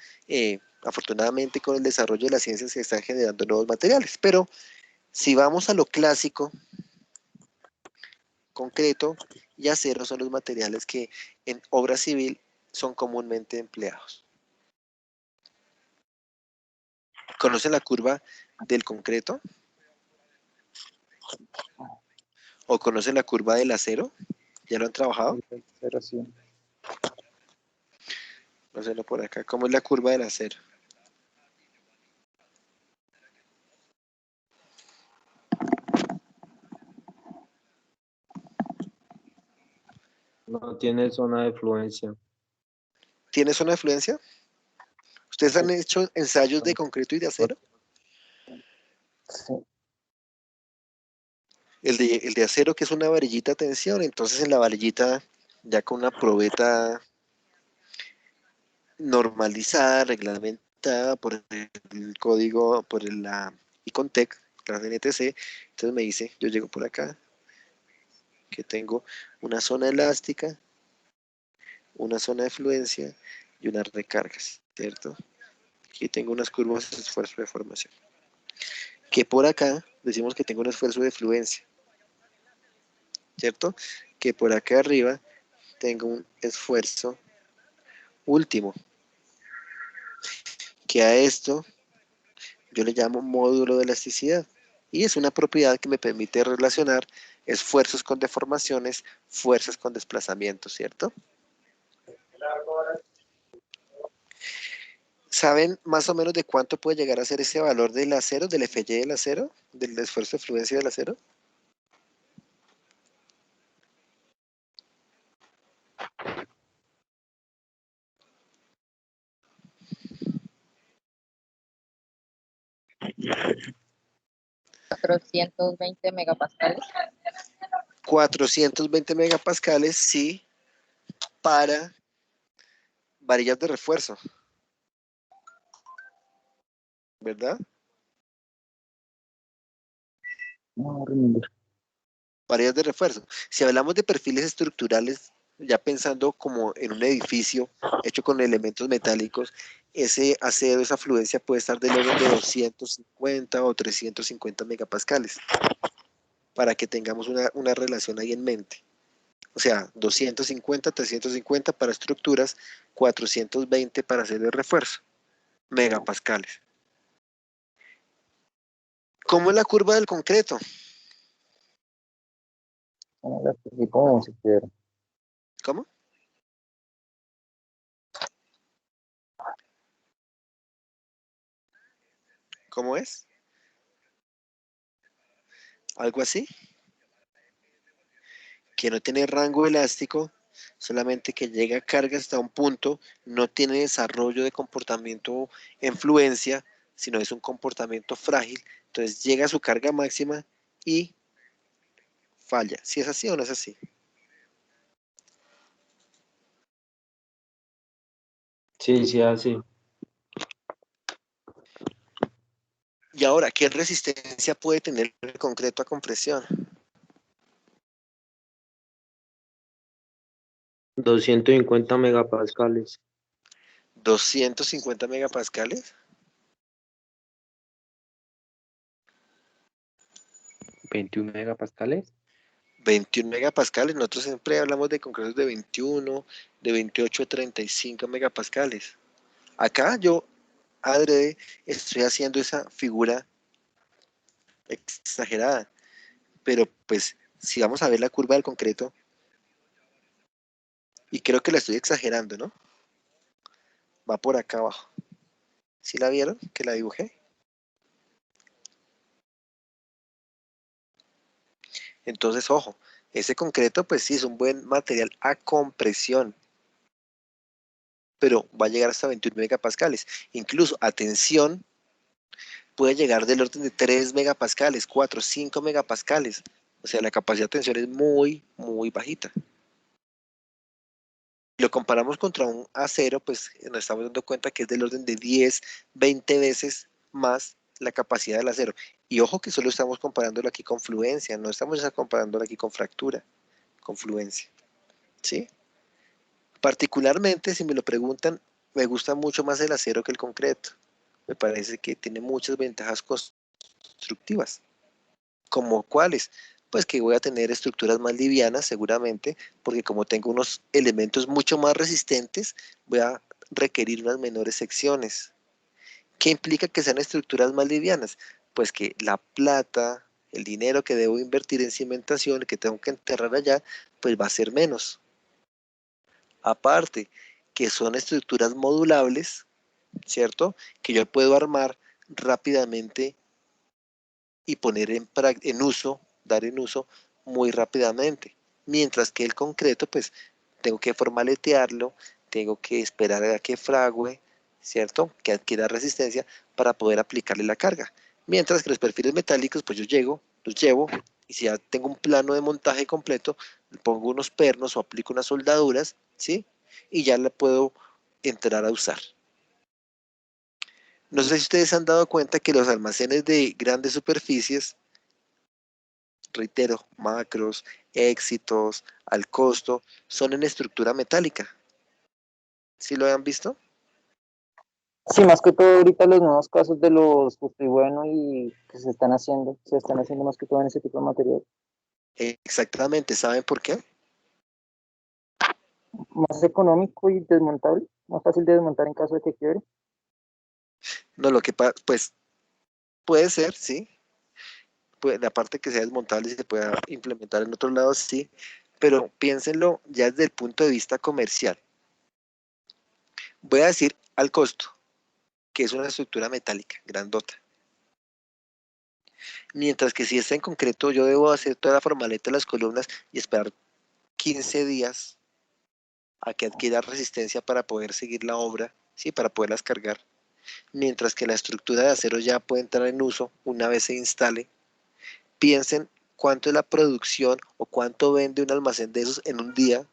afortunadamente con el desarrollo de la ciencia se están generando nuevos materiales, pero si vamos a lo clásico, concreto y acero son los materiales que en obra civil son comúnmente empleados. ¿Conocen la curva del concreto? ¿O conocen la curva del acero? ¿Ya lo han trabajado? Pero sí. No sé, por acá. ¿Cómo es la curva del acero? No tiene zona de fluencia. ¿Tiene zona de fluencia? ¿Ustedes han hecho ensayos de concreto y de acero? Sí. El de acero, que es una varillita de tensión, entonces en la varillita, ya con una probeta normalizada, limitada por el código, por la Icontec, la NTC. Entonces me dice, yo llego por acá, que tengo una zona elástica, una zona de fluencia y unas recargas, ¿cierto? Aquí tengo unas curvas de esfuerzo de formación. Que por acá decimos que tengo un esfuerzo de fluencia, ¿cierto? Que por acá arriba tengo un esfuerzo último, que a esto yo le llamo módulo de elasticidad. Y es una propiedad que me permite relacionar esfuerzos con deformaciones, fuerzas con desplazamientos, ¿cierto? ¿Saben más o menos de cuánto puede llegar a ser ese valor del acero, del FY del acero, del esfuerzo de fluencia del acero? ¿420 megapascales? 420 megapascales, sí, para varillas de refuerzo, ¿verdad? No, Raimundo. Varillas de refuerzo. Si hablamos de perfiles estructurales, ya pensando como en un edificio hecho con elementos metálicos, ese acero, esa fluencia puede estar del orden de 250 o 350 megapascales, para que tengamos una relación ahí en mente. O sea, 250, 350 para estructuras, 420 para hacer el refuerzo, megapascales. ¿Cómo es la curva del concreto? No la expliqué como si quiera. ¿Cómo? ¿Cómo es? ¿Algo así? Que no tiene rango elástico, solamente que llega a carga hasta un punto, no tiene desarrollo de comportamiento en fluencia, sino es un comportamiento frágil, entonces llega a su carga máxima y falla. ¿Si es así o no es así? Sí, sí, así. Y ahora, ¿qué resistencia puede tener el concreto a compresión? 250 megapascales. 250 megapascales. 21 megapascales. 21 megapascales. Nosotros siempre hablamos de concretos de 21, de 28 a 35 megapascales. Acá yo, adrede, estoy haciendo esa figura exagerada. Pero pues, si vamos a ver la curva del concreto, y creo que la estoy exagerando, ¿no? Va por acá abajo. ¿Sí la vieron? Que la dibujé. Entonces, ojo, ese concreto, pues sí, es un buen material a compresión, pero va a llegar hasta 21 megapascales. Incluso, atención, puede llegar del orden de 3 megapascales, 4, 5 megapascales. O sea, la capacidad de tensión es muy, muy bajita. Si lo comparamos contra un acero, pues nos estamos dando cuenta que es del orden de 10, 20 veces más la capacidad del acero. Y ojo que solo estamos comparándolo aquí con fluencia, no estamos comparándolo aquí con fractura, con fluencia. ¿Sí? Particularmente, si me lo preguntan, me gusta mucho más el acero que el concreto. Me parece que tiene muchas ventajas constructivas. ¿Como cuáles? Pues que voy a tener estructuras más livianas seguramente, porque como tengo unos elementos mucho más resistentes, voy a requerir unas menores secciones. ¿Qué implica que sean estructuras más livianas? Pues que la plata, el dinero que debo invertir en cimentación, que tengo que enterrar allá, pues va a ser menos. Aparte, que son estructuras modulables, ¿cierto? Que yo puedo armar rápidamente y poner en uso, dar en uso muy rápidamente. Mientras que el concreto, pues, tengo que formaletearlo, tengo que esperar a que frague, ¿cierto? Que adquiera resistencia para poder aplicarle la carga. Mientras que los perfiles metálicos, pues yo llego, los llevo, y si ya tengo un plano de montaje completo, pongo unos pernos o aplico unas soldaduras, ¿sí? Y ya la puedo entrar a usar. No sé si ustedes se han dado cuenta que los almacenes de grandes superficies, reitero, Macros, Éxitos, Al Costo, son en estructura metálica. ¿Sí lo han visto? Sí, más que todo ahorita los nuevos casos de los Justo y Bueno y que se están haciendo más que todo en ese tipo de material. Exactamente, ¿saben por qué? Más económico y desmontable, más fácil de desmontar en caso de que quiebre. No, lo que pues puede ser, sí. La parte que sea desmontable y se pueda implementar en otros lados, sí. Pero piénsenlo ya desde el punto de vista comercial. Voy a decir Al Costo, que es una estructura metálica, grandota. Mientras que si está en concreto, yo debo hacer toda la formaleta de las columnas y esperar 15 días a que adquiera resistencia para poder seguir la obra, ¿sí? Para poderlas cargar. Mientras que la estructura de acero ya puede entrar en uso una vez se instale. Piensen cuánto es la producción o cuánto vende un almacén de esos en un día,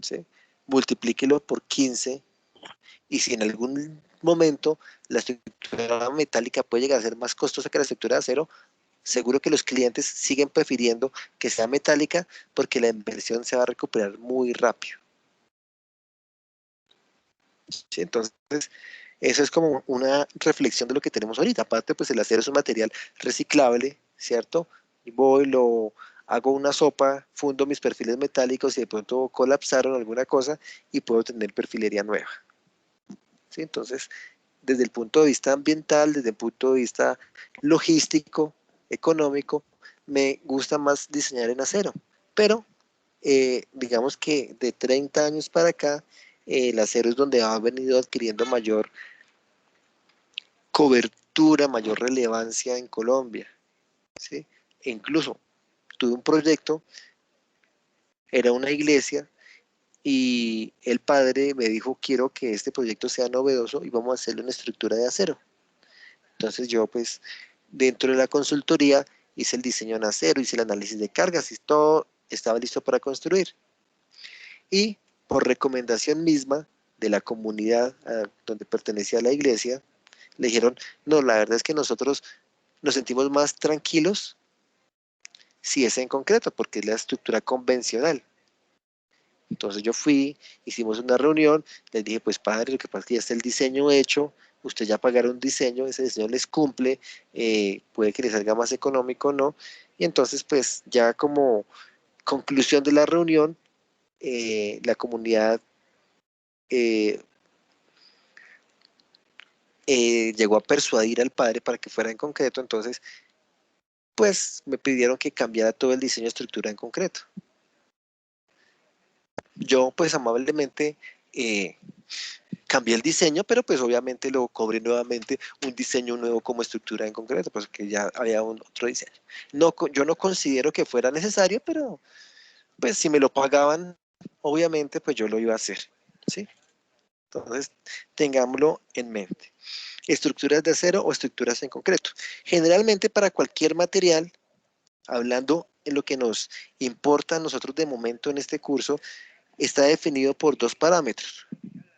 ¿sí? Multiplíquelo por 15 y si en algún momento la estructura metálica puede llegar a ser más costosa que la estructura de acero, seguro que los clientes siguen prefiriendo que sea metálica porque la inversión se va a recuperar muy rápido. ¿Sí? Entonces, eso es como una reflexión de lo que tenemos ahorita. Aparte, pues el acero es un material reciclable, ¿cierto? Y voy, lo hago una sopa, fundo mis perfiles metálicos y de pronto colapsaron alguna cosa y puedo tener perfilería nueva. ¿Sí? Entonces, desde el punto de vista ambiental, desde el punto de vista logístico, económico, me gusta más diseñar en acero. Pero digamos que de 30 años para acá, el acero es donde ha venido adquiriendo mayor cobertura, mayor relevancia en Colombia. ¿Sí? E incluso tuve un proyecto, era una iglesia, y el padre me dijo, quiero que este proyecto sea novedoso y vamos a hacerlo en estructura de acero. Entonces yo pues dentro de la consultoría hice el diseño en acero, hice el análisis de cargas y todo estaba listo para construir. Y por recomendación misma de la comunidad donde pertenecía a la iglesia, le dijeron, no, la verdad es que nosotros nos sentimos más tranquilos si es en concreto, porque es la estructura convencional. Entonces yo fui, hicimos una reunión, les dije, pues padre, lo que pasa es que ya está el diseño hecho, usted ya pagaron un diseño, ese diseño les cumple, puede que les salga más económico o no, y entonces pues ya como conclusión de la reunión, la comunidad eh, llegó a persuadir al padre para que fuera en concreto, entonces pues me pidieron que cambiara todo el diseño de estructura en concreto. Yo pues amablemente cambié el diseño, pero pues obviamente lo cobré nuevamente un diseño nuevo como estructura en concreto, pues que ya había otro diseño. No, yo no considero que fuera necesario, pero pues si me lo pagaban, obviamente pues yo lo iba a hacer, ¿sí? Entonces, tengámoslo en mente. Estructuras de acero o estructuras en concreto. Generalmente para cualquier material, hablando en lo que nos importa a nosotros de momento en este curso, está definido por dos parámetros.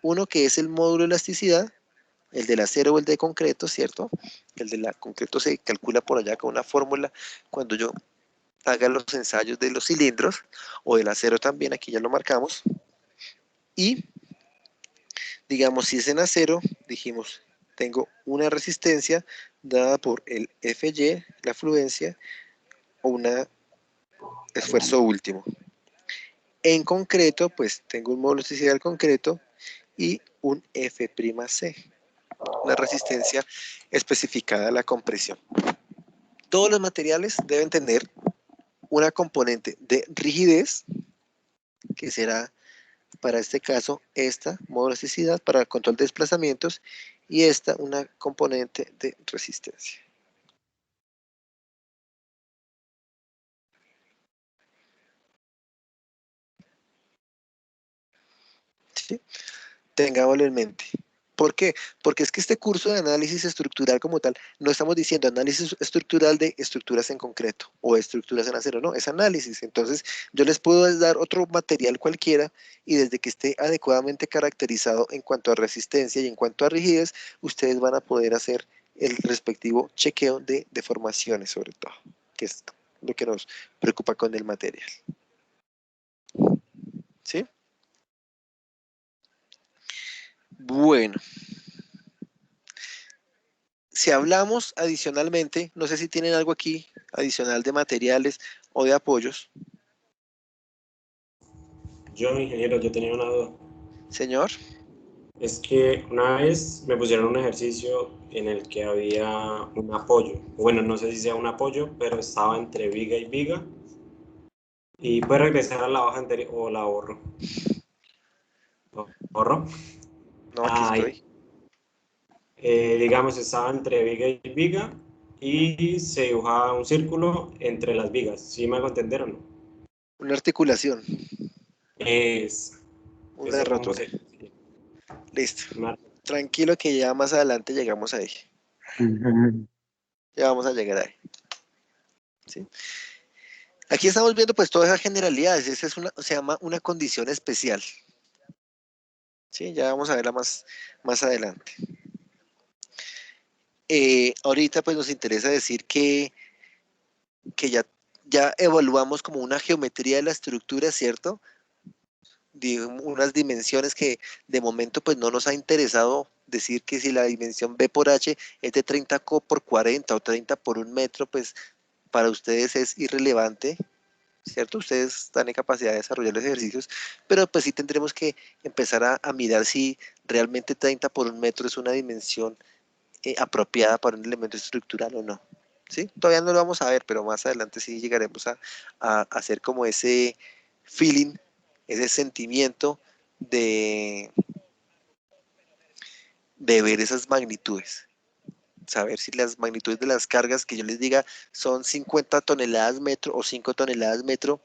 Uno que es el módulo de elasticidad, el del acero o el de concreto, ¿cierto? El de la concreto se calcula por allá con una fórmula cuando yo haga los ensayos de los cilindros, o del acero también, aquí ya lo marcamos. Y, digamos, si es en acero, dijimos, tengo una resistencia dada por el Fy, la fluencia, o un esfuerzo último. En concreto, pues tengo un módulo de elasticidad del concreto y un F'C, una resistencia especificada a la compresión. Todos los materiales deben tener una componente de rigidez, que será para este caso esta, módulo de elasticidad para el control de desplazamientos, y esta una componente de resistencia. ¿Sí? Tengámoslo en mente. ¿Por qué? Porque es que este curso de análisis estructural como tal, no estamos diciendo análisis estructural de estructuras en concreto o estructuras en acero, no, es análisis. Entonces, yo les puedo dar otro material cualquiera y desde que esté adecuadamente caracterizado en cuanto a resistencia y en cuanto a rigidez, ustedes van a poder hacer el respectivo chequeo de deformaciones sobre todo, que es lo que nos preocupa con el material. ¿Sí? Bueno. Si hablamos adicionalmente, no sé si tienen algo aquí adicional de materiales o de apoyos. Yo, ingeniero, yo tenía una duda. Señor. Es que una vez me pusieron un ejercicio en el que había un apoyo. Bueno, no sé si sea un apoyo, pero estaba entre viga y viga. Y puede regresar a la hoja anterior o la borro. ¿Borro? No, aquí estoy. Digamos, estaba entre viga y viga y se dibujaba un círculo entre las vigas. ¿Sí me hago entender o no? Una articulación. Es. Una Eso como rótula. se. Listo. Tranquilo que ya más adelante llegamos ahí. Ya vamos a llegar ahí. ¿Sí? Aquí estamos viendo pues todas esas generalidades. Esa es se llama una condición especial. ¿Sí? Ya vamos a verla más adelante. Ahorita pues nos interesa decir que ya evaluamos como una geometría de la estructura, ¿cierto? Unas dimensiones que de momento pues no nos ha interesado decir que si la dimensión B por H es de 30 por 40 o 30 por 1 metro, pues para ustedes es irrelevante, ¿cierto? Ustedes están en capacidad de desarrollar los ejercicios, pero pues sí tendremos que empezar a mirar si realmente 30 por 1 metro es una dimensión apropiada para un elemento estructural o no. ¿Sí? Todavía no lo vamos a ver, pero más adelante sí llegaremos a hacer como ese feeling, ese sentimiento de ver esas magnitudes. Saber si las magnitudes de las cargas que yo les diga son 50 toneladas metro o 5 toneladas metro,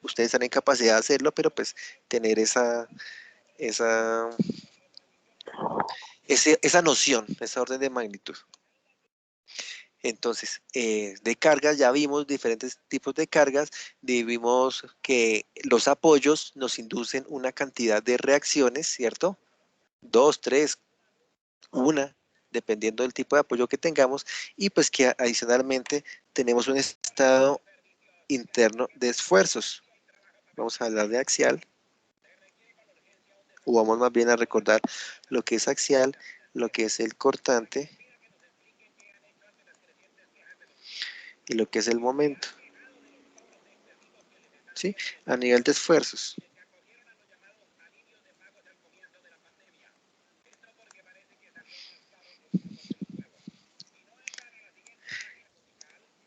ustedes están en capacidad de hacerlo, pero pues tener esa noción, esa orden de magnitud. Entonces, de cargas ya vimos diferentes tipos de cargas, vimos que los apoyos nos inducen una cantidad de reacciones, ¿cierto? 2, 3, 1, dependiendo del tipo de apoyo que tengamos, y pues que adicionalmente tenemos un estado interno de esfuerzos. Vamos a hablar de axial, o vamos más bien a recordar lo que es axial, lo que es el cortante, y lo que es el momento. ¿Sí? A nivel de esfuerzos.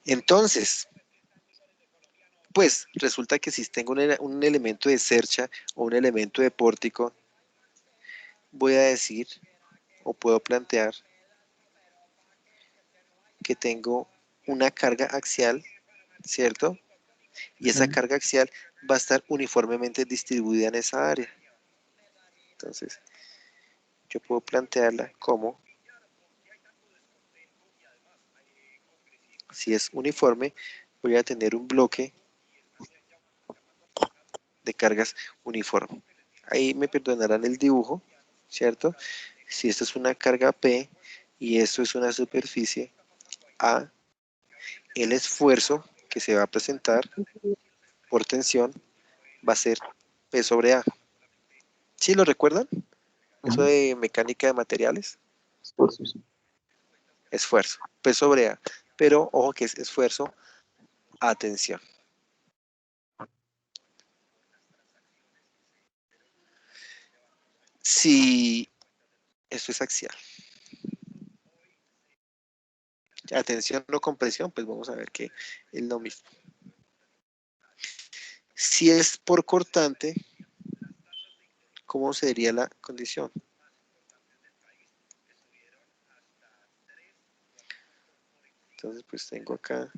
Entonces, pues resulta que si tengo un elemento de cercha o un elemento de pórtico, voy a decir o puedo plantear que tengo una carga axial, ¿cierto? Y esa carga axial va a estar uniformemente distribuida en esa área. Entonces, yo puedo plantearla como, si es uniforme, voy a tener un bloque de cargas uniforme. Ahí me perdonarán el dibujo, ¿cierto? Si esto es una carga P y esto es una superficie A, el esfuerzo que se va a presentar por tensión va a ser P sobre A. ¿Sí lo recuerdan? Eso de mecánica de materiales. Esfuerzo, P sobre A. Pero ojo que es esfuerzo a tensión. Si esto es axial. Atención o compresión, pues vamos a ver que es lo mismo. Si es por cortante, ¿cómo sería la condición? Entonces, pues tengo acá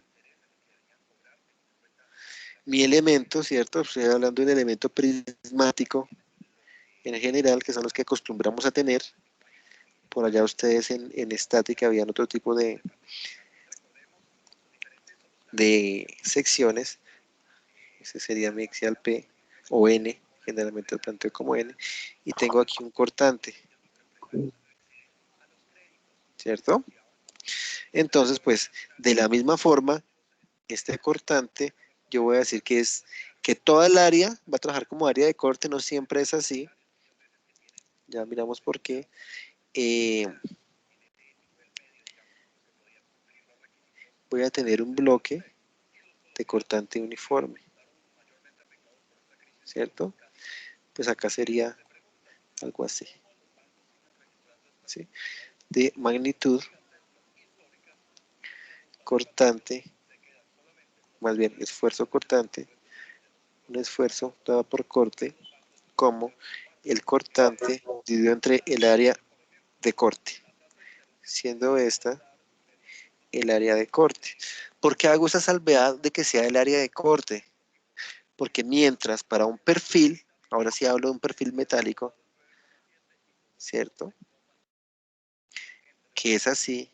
mi elemento, ¿cierto? Estoy hablando de un elemento prismático en general, que son los que acostumbramos a tener. Por allá ustedes en estática habían otro tipo de secciones. Ese sería mi axial P o N, generalmente lo planteo como N, y tengo aquí un cortante, ¿cierto? Entonces, pues, de la misma forma, este cortante, yo voy a decir que es que toda el área va a trabajar como área de corte, no siempre es así. Ya miramos por qué. Voy a tener un bloque de cortante uniforme, ¿cierto? Pues acá sería algo así, ¿sí? De magnitud cortante, más bien esfuerzo cortante, un esfuerzo dado por corte, como el cortante dividido entre el área de corte, siendo esta el área de corte. ¿Por qué hago esa salvedad de que sea el área de corte? Porque mientras para un perfil, ahora sí hablo de un perfil metálico, ¿cierto? Que es así.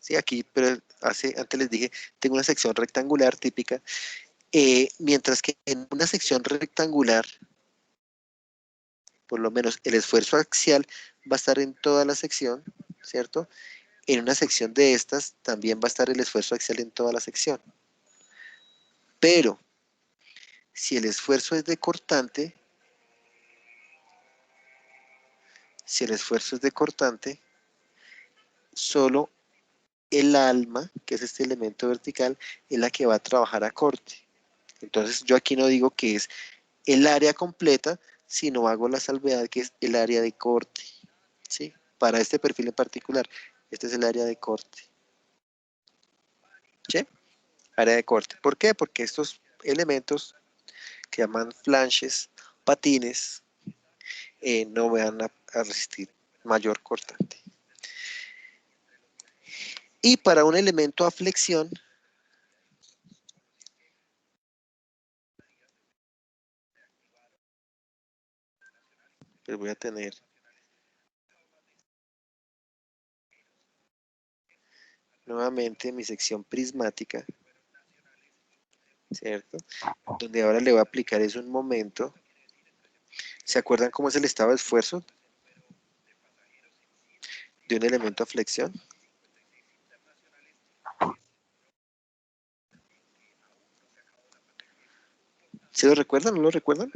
Sí, aquí, pero antes les dije, tengo una sección rectangular típica. Mientras que en una sección rectangular, por lo menos el esfuerzo axial va a estar en toda la sección, ¿cierto? En una sección de estas también va a estar el esfuerzo axial en toda la sección. Pero, si el esfuerzo es de cortante, solo el alma, que es este elemento vertical, es la que va a trabajar a corte. Entonces yo aquí no digo que es el área completa, sino hago la salvedad que es el área de corte, ¿sí? Para este perfil en particular, este es el área de corte, ¿sí? Área de corte. ¿Por qué? Porque estos elementos que llaman flanches, patines, no van a resistir mayor cortante. Y para un elemento a flexión, pues voy a tener nuevamente mi sección prismática, ¿cierto? Donde ahora le voy a aplicar es un momento. ¿Se acuerdan cómo es el estado de esfuerzo de un elemento a flexión? ¿Se lo recuerdan o no lo recuerdan?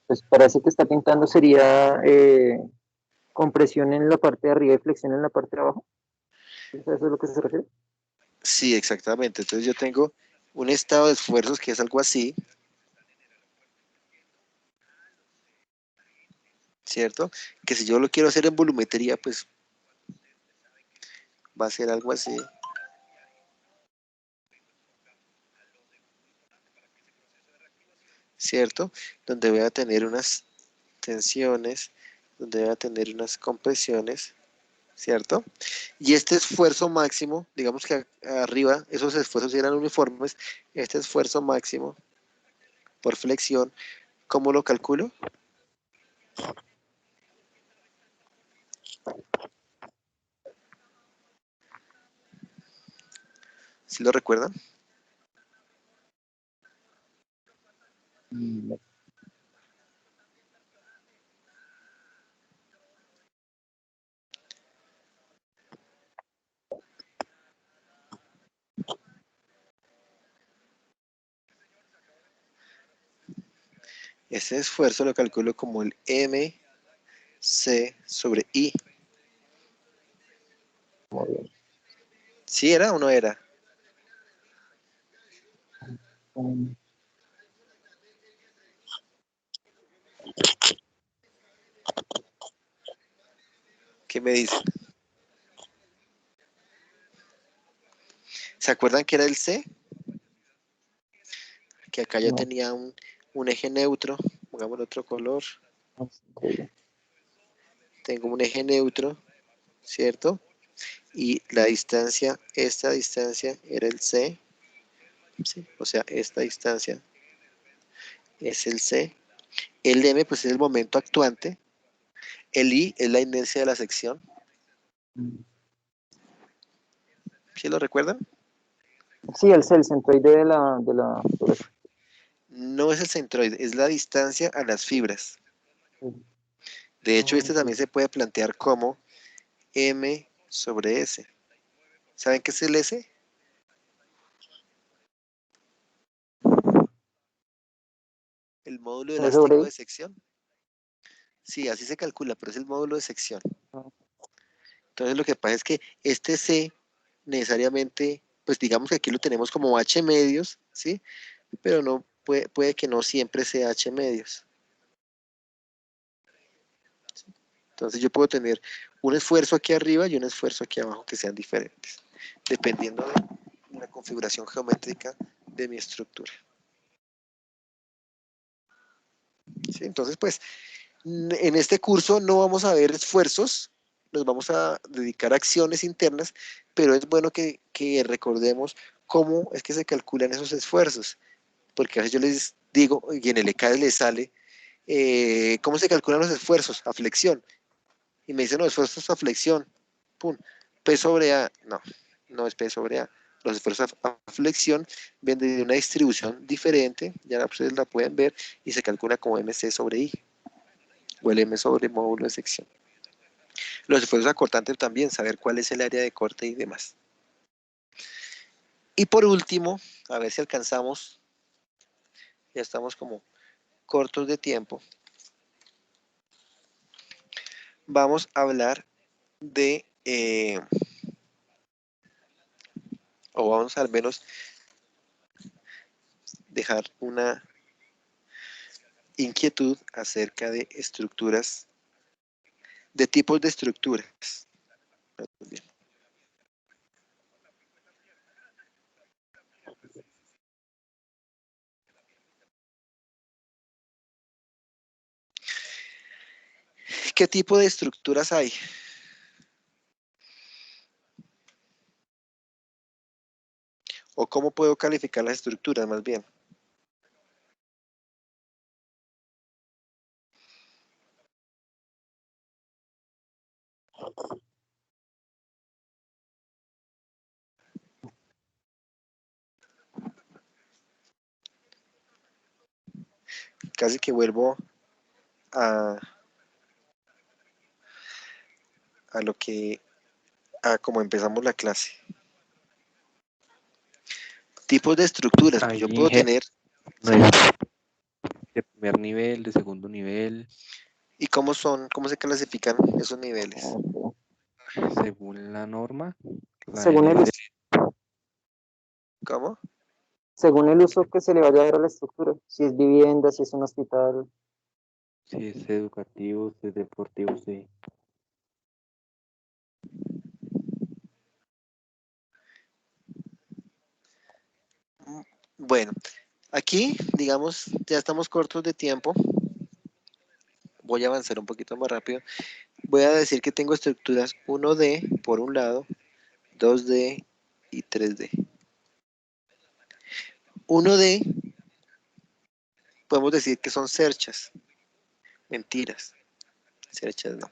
Pues parece que está pintando sería compresión en la parte de arriba y flexión en la parte de abajo. ¿Eso es lo que se refiere? Sí, exactamente. Entonces yo tengo un estado de esfuerzos que es algo así, ¿cierto? Que si yo lo quiero hacer en volumetría, pues va a ser algo así. ¿Cierto? Donde voy a tener unas tensiones, donde voy a tener unas compresiones, ¿cierto? Y este esfuerzo máximo, digamos que arriba esos esfuerzos eran uniformes, este esfuerzo máximo por flexión, ¿cómo lo calculo? ¿Sí lo recuerdan? Ese esfuerzo lo calculo como el MC sobre I. ¿Sí era o no era? ¿Qué me dicen? ¿Se acuerdan que era el C? Que acá yo tenía un eje neutro, pongamos otro color. Tengo un eje neutro, ¿cierto? Y la distancia, esta distancia era el C, ¿sí? O sea, esta distancia es el C. El M pues es el momento actuante. El I es la inercia de la sección. ¿Sí lo recuerdan? Sí, el centroide de la No es el centroide, es la distancia a las fibras. De hecho, este también se puede plantear como M sobre S. ¿Saben qué es el S? El módulo M sobre elástico I. de sección. Sí, así se calcula, pero es el módulo de sección. Entonces lo que pasa es que este C necesariamente, pues digamos que aquí lo tenemos como H medios, ¿sí? Pero no puede que no siempre sea H medios. Entonces yo puedo tener un esfuerzo aquí arriba y un esfuerzo aquí abajo que sean diferentes, dependiendo de la configuración geométrica de mi estructura. ¿Sí? Entonces, pues, en este curso no vamos a ver esfuerzos, nos vamos a dedicar a acciones internas, pero es bueno que recordemos cómo es que se calculan esos esfuerzos, porque a veces yo les digo, y en el ECADE les sale, ¿cómo se calculan los esfuerzos? A flexión. Y me dicen, no, esfuerzos a flexión, pum, P sobre A, no es P sobre A. Los esfuerzos a flexión vienen de una distribución diferente, ya ustedes la pueden ver, y se calcula como MC sobre I, o el M sobre módulo de sección. Los esfuerzos a cortante también, saber cuál es el área de corte y demás. Y por último, a ver si alcanzamos, ya estamos como cortos de tiempo, vamos a hablar de, o vamos al menos dejar una inquietud acerca de estructuras, de tipos de estructuras. ¿Qué tipo de estructuras hay? ¿O cómo puedo calificar las estructuras más bien? Casi que vuelvo a lo que, a como empezamos la clase. Tipos de estructuras, pues yo puedo tener. De primer nivel, de segundo nivel. ¿Y cómo se clasifican esos niveles? Según la norma. Según el uso. ¿Cómo? Según el uso que se le vaya a dar a la estructura. Si es vivienda, si es un hospital. Si es educativo, si es deportivo, sí. Bueno, aquí, digamos, ya estamos cortos de tiempo. Voy a avanzar un poquito más rápido. Voy a decir que tengo estructuras 1D por un lado, 2D y 3D. 1D podemos decir que son cerchas. Mentiras. Cerchas no.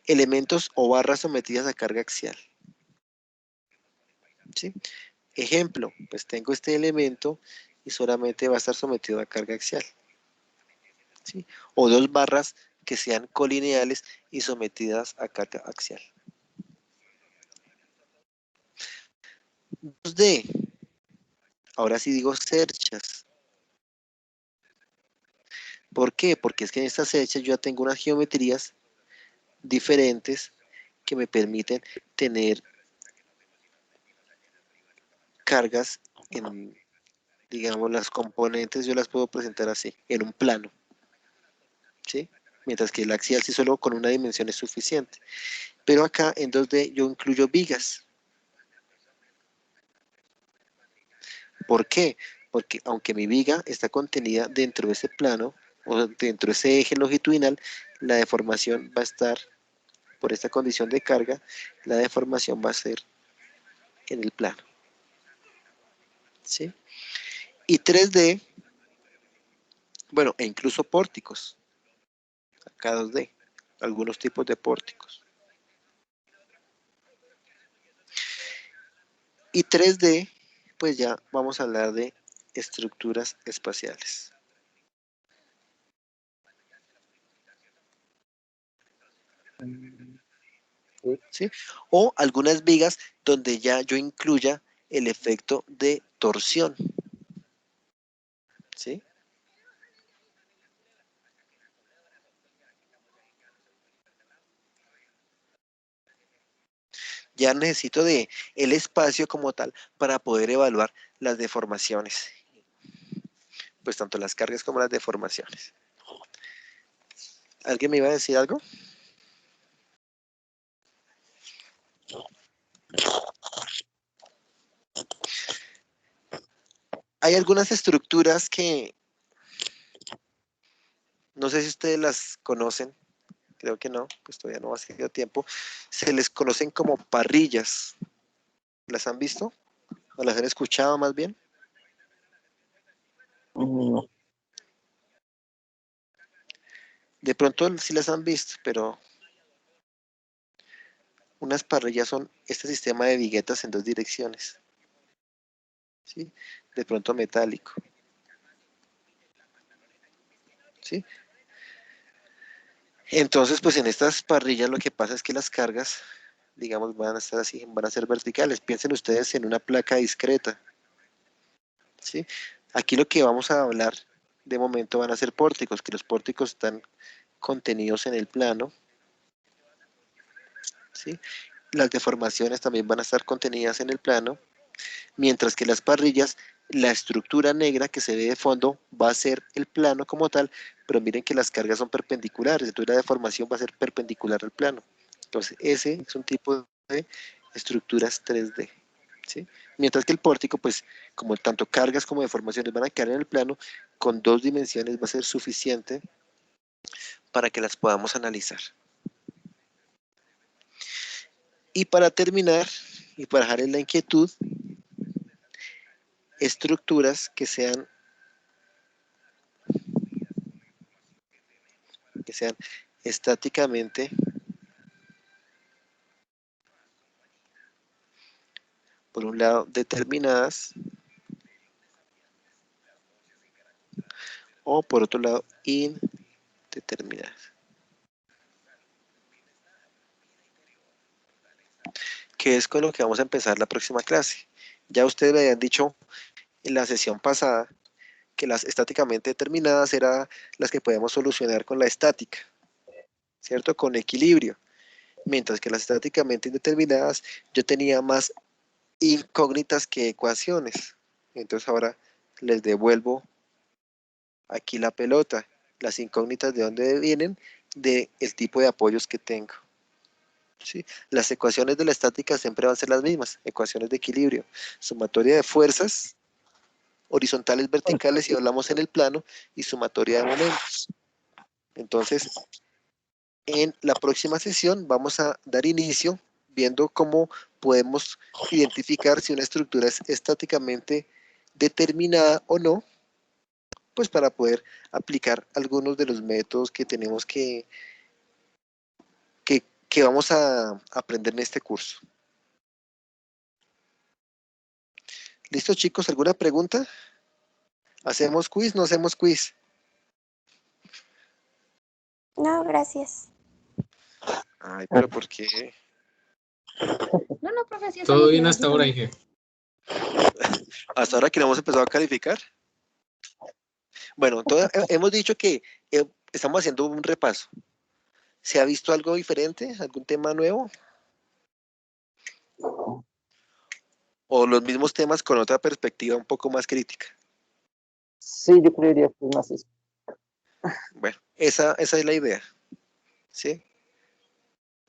Elementos o barras sometidas a carga axial. ¿Sí? Ejemplo, pues tengo este elemento y solamente va a estar sometido a carga axial. ¿Sí? O dos barras que sean colineales y sometidas a carga axial. 2D. Ahora sí digo cerchas. ¿Por qué? Porque es que en estas cerchas yo ya tengo unas geometrías diferentes que me permiten tener cargas en, digamos, las componentes yo las puedo presentar así, en un plano. ¿Sí? Mientras que el axial sí solo con una dimensión es suficiente. Pero acá en 2D yo incluyo vigas. ¿Por qué? Porque aunque mi viga está contenida dentro de ese plano, o dentro de ese eje longitudinal, la deformación va a estar, por esta condición de carga, la deformación va a ser en el plano. ¿Sí? Y 3D Bueno, e incluso pórticos, acá 2D, algunos tipos de pórticos. Y 3D, pues ya vamos a hablar de estructuras espaciales. ¿Sí? O algunas vigas donde ya yo incluya el efecto de torsión. ¿Sí? Ya necesito de el espacio como tal para poder evaluar las deformaciones. Pues tanto las cargas como las deformaciones. ¿Alguien me iba a decir algo? Hay algunas estructuras que no sé si ustedes las conocen, creo que no, pues todavía no ha sido tiempo. Se les conocen como parrillas. ¿Las han visto? ¿O las han escuchado más bien? No. De pronto sí las han visto, pero unas parrillas son este sistema de viguetas en 2 direcciones. ¿Sí? De pronto metálico. ¿Sí? Entonces, pues en estas parrillas lo que pasa es que las cargas, digamos, van a estar así, van a ser verticales. Piensen ustedes en una placa discreta. ¿Sí? Aquí lo que vamos a hablar de momento van a ser pórticos, que los pórticos están contenidos en el plano. ¿Sí? Las deformaciones también van a estar contenidas en el plano, mientras que las parrillas, la estructura negra que se ve de fondo va a ser el plano como tal, pero miren que las cargas son perpendiculares, entonces la deformación va a ser perpendicular al plano. Entonces ese es un tipo de estructuras 3D. ¿Sí? Mientras que el pórtico, pues como tanto cargas como deformaciones van a quedar en el plano, con 2 dimensiones va a ser suficiente para que las podamos analizar. Y para terminar, y para dejar en la inquietud, estructuras que sean estáticamente por un lado determinadas o por otro lado indeterminadas. Que es con lo que vamos a empezar la próxima clase. Ya ustedes me habían dicho en la sesión pasada que las estáticamente determinadas eran las que podemos solucionar con la estática, ¿cierto? Con equilibrio. Mientras que las estáticamente indeterminadas yo tenía más incógnitas que ecuaciones. Entonces ahora les devuelvo aquí la pelota. Las incógnitas de dónde vienen, del tipo de apoyos que tengo. ¿Sí? Las ecuaciones de la estática siempre van a ser las mismas, ecuaciones de equilibrio, sumatoria de fuerzas horizontales, verticales, si hablamos en el plano, y sumatoria de momentos. Entonces, en la próxima sesión vamos a dar inicio viendo cómo podemos identificar si una estructura es estáticamente determinada o no, pues para poder aplicar algunos de los métodos que tenemos que vamos a aprender en este curso. ¿Listo, chicos? ¿Alguna pregunta? ¿Hacemos quiz? ¿No hacemos quiz? No, gracias. Ay, pero ¿por qué? No, profe, sí Todo hacemos bien bien, hasta así ahora, como- Inge. Hasta ahora que no hemos empezado a calificar. Bueno, hemos dicho que estamos haciendo un repaso. ¿Se ha visto algo diferente? ¿Algún tema nuevo? ¿O los mismos temas con otra perspectiva un poco más crítica? Sí, yo creería que es más eso. Bueno, esa es la idea. ¿Sí?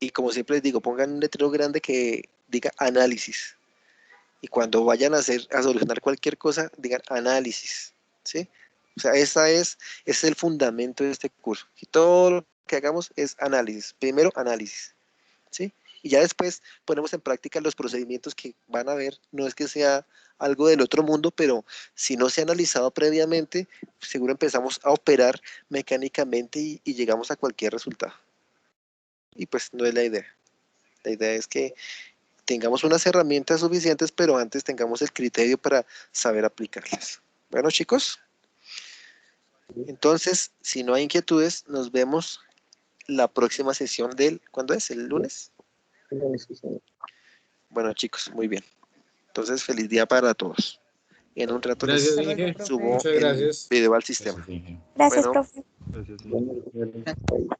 Y como siempre les digo, pongan un letrero grande que diga análisis. Y cuando vayan a solucionar cualquier cosa, digan análisis. ¿Sí? O sea, ese es el fundamento de este curso. Y todo lo que hagamos es análisis. Primero, análisis. ¿Sí? y ya después ponemos en práctica los procedimientos que van a ver. No es que sea algo del otro mundo, pero si no se ha analizado previamente, seguro empezamos a operar mecánicamente y llegamos a cualquier resultado. Y pues no es la idea. La idea es que tengamos unas herramientas suficientes, pero antes tengamos el criterio para saber aplicarlas. Bueno, chicos, entonces, si no hay inquietudes, nos vemos la próxima sesión ¿cuándo es? ¿El lunes? Bueno, chicos, muy bien. Entonces, feliz día para todos. En un rato Gracias, les Inge. subo Muchas el gracias. video al sistema. Gracias, Bueno, profe. Gracias. Bueno,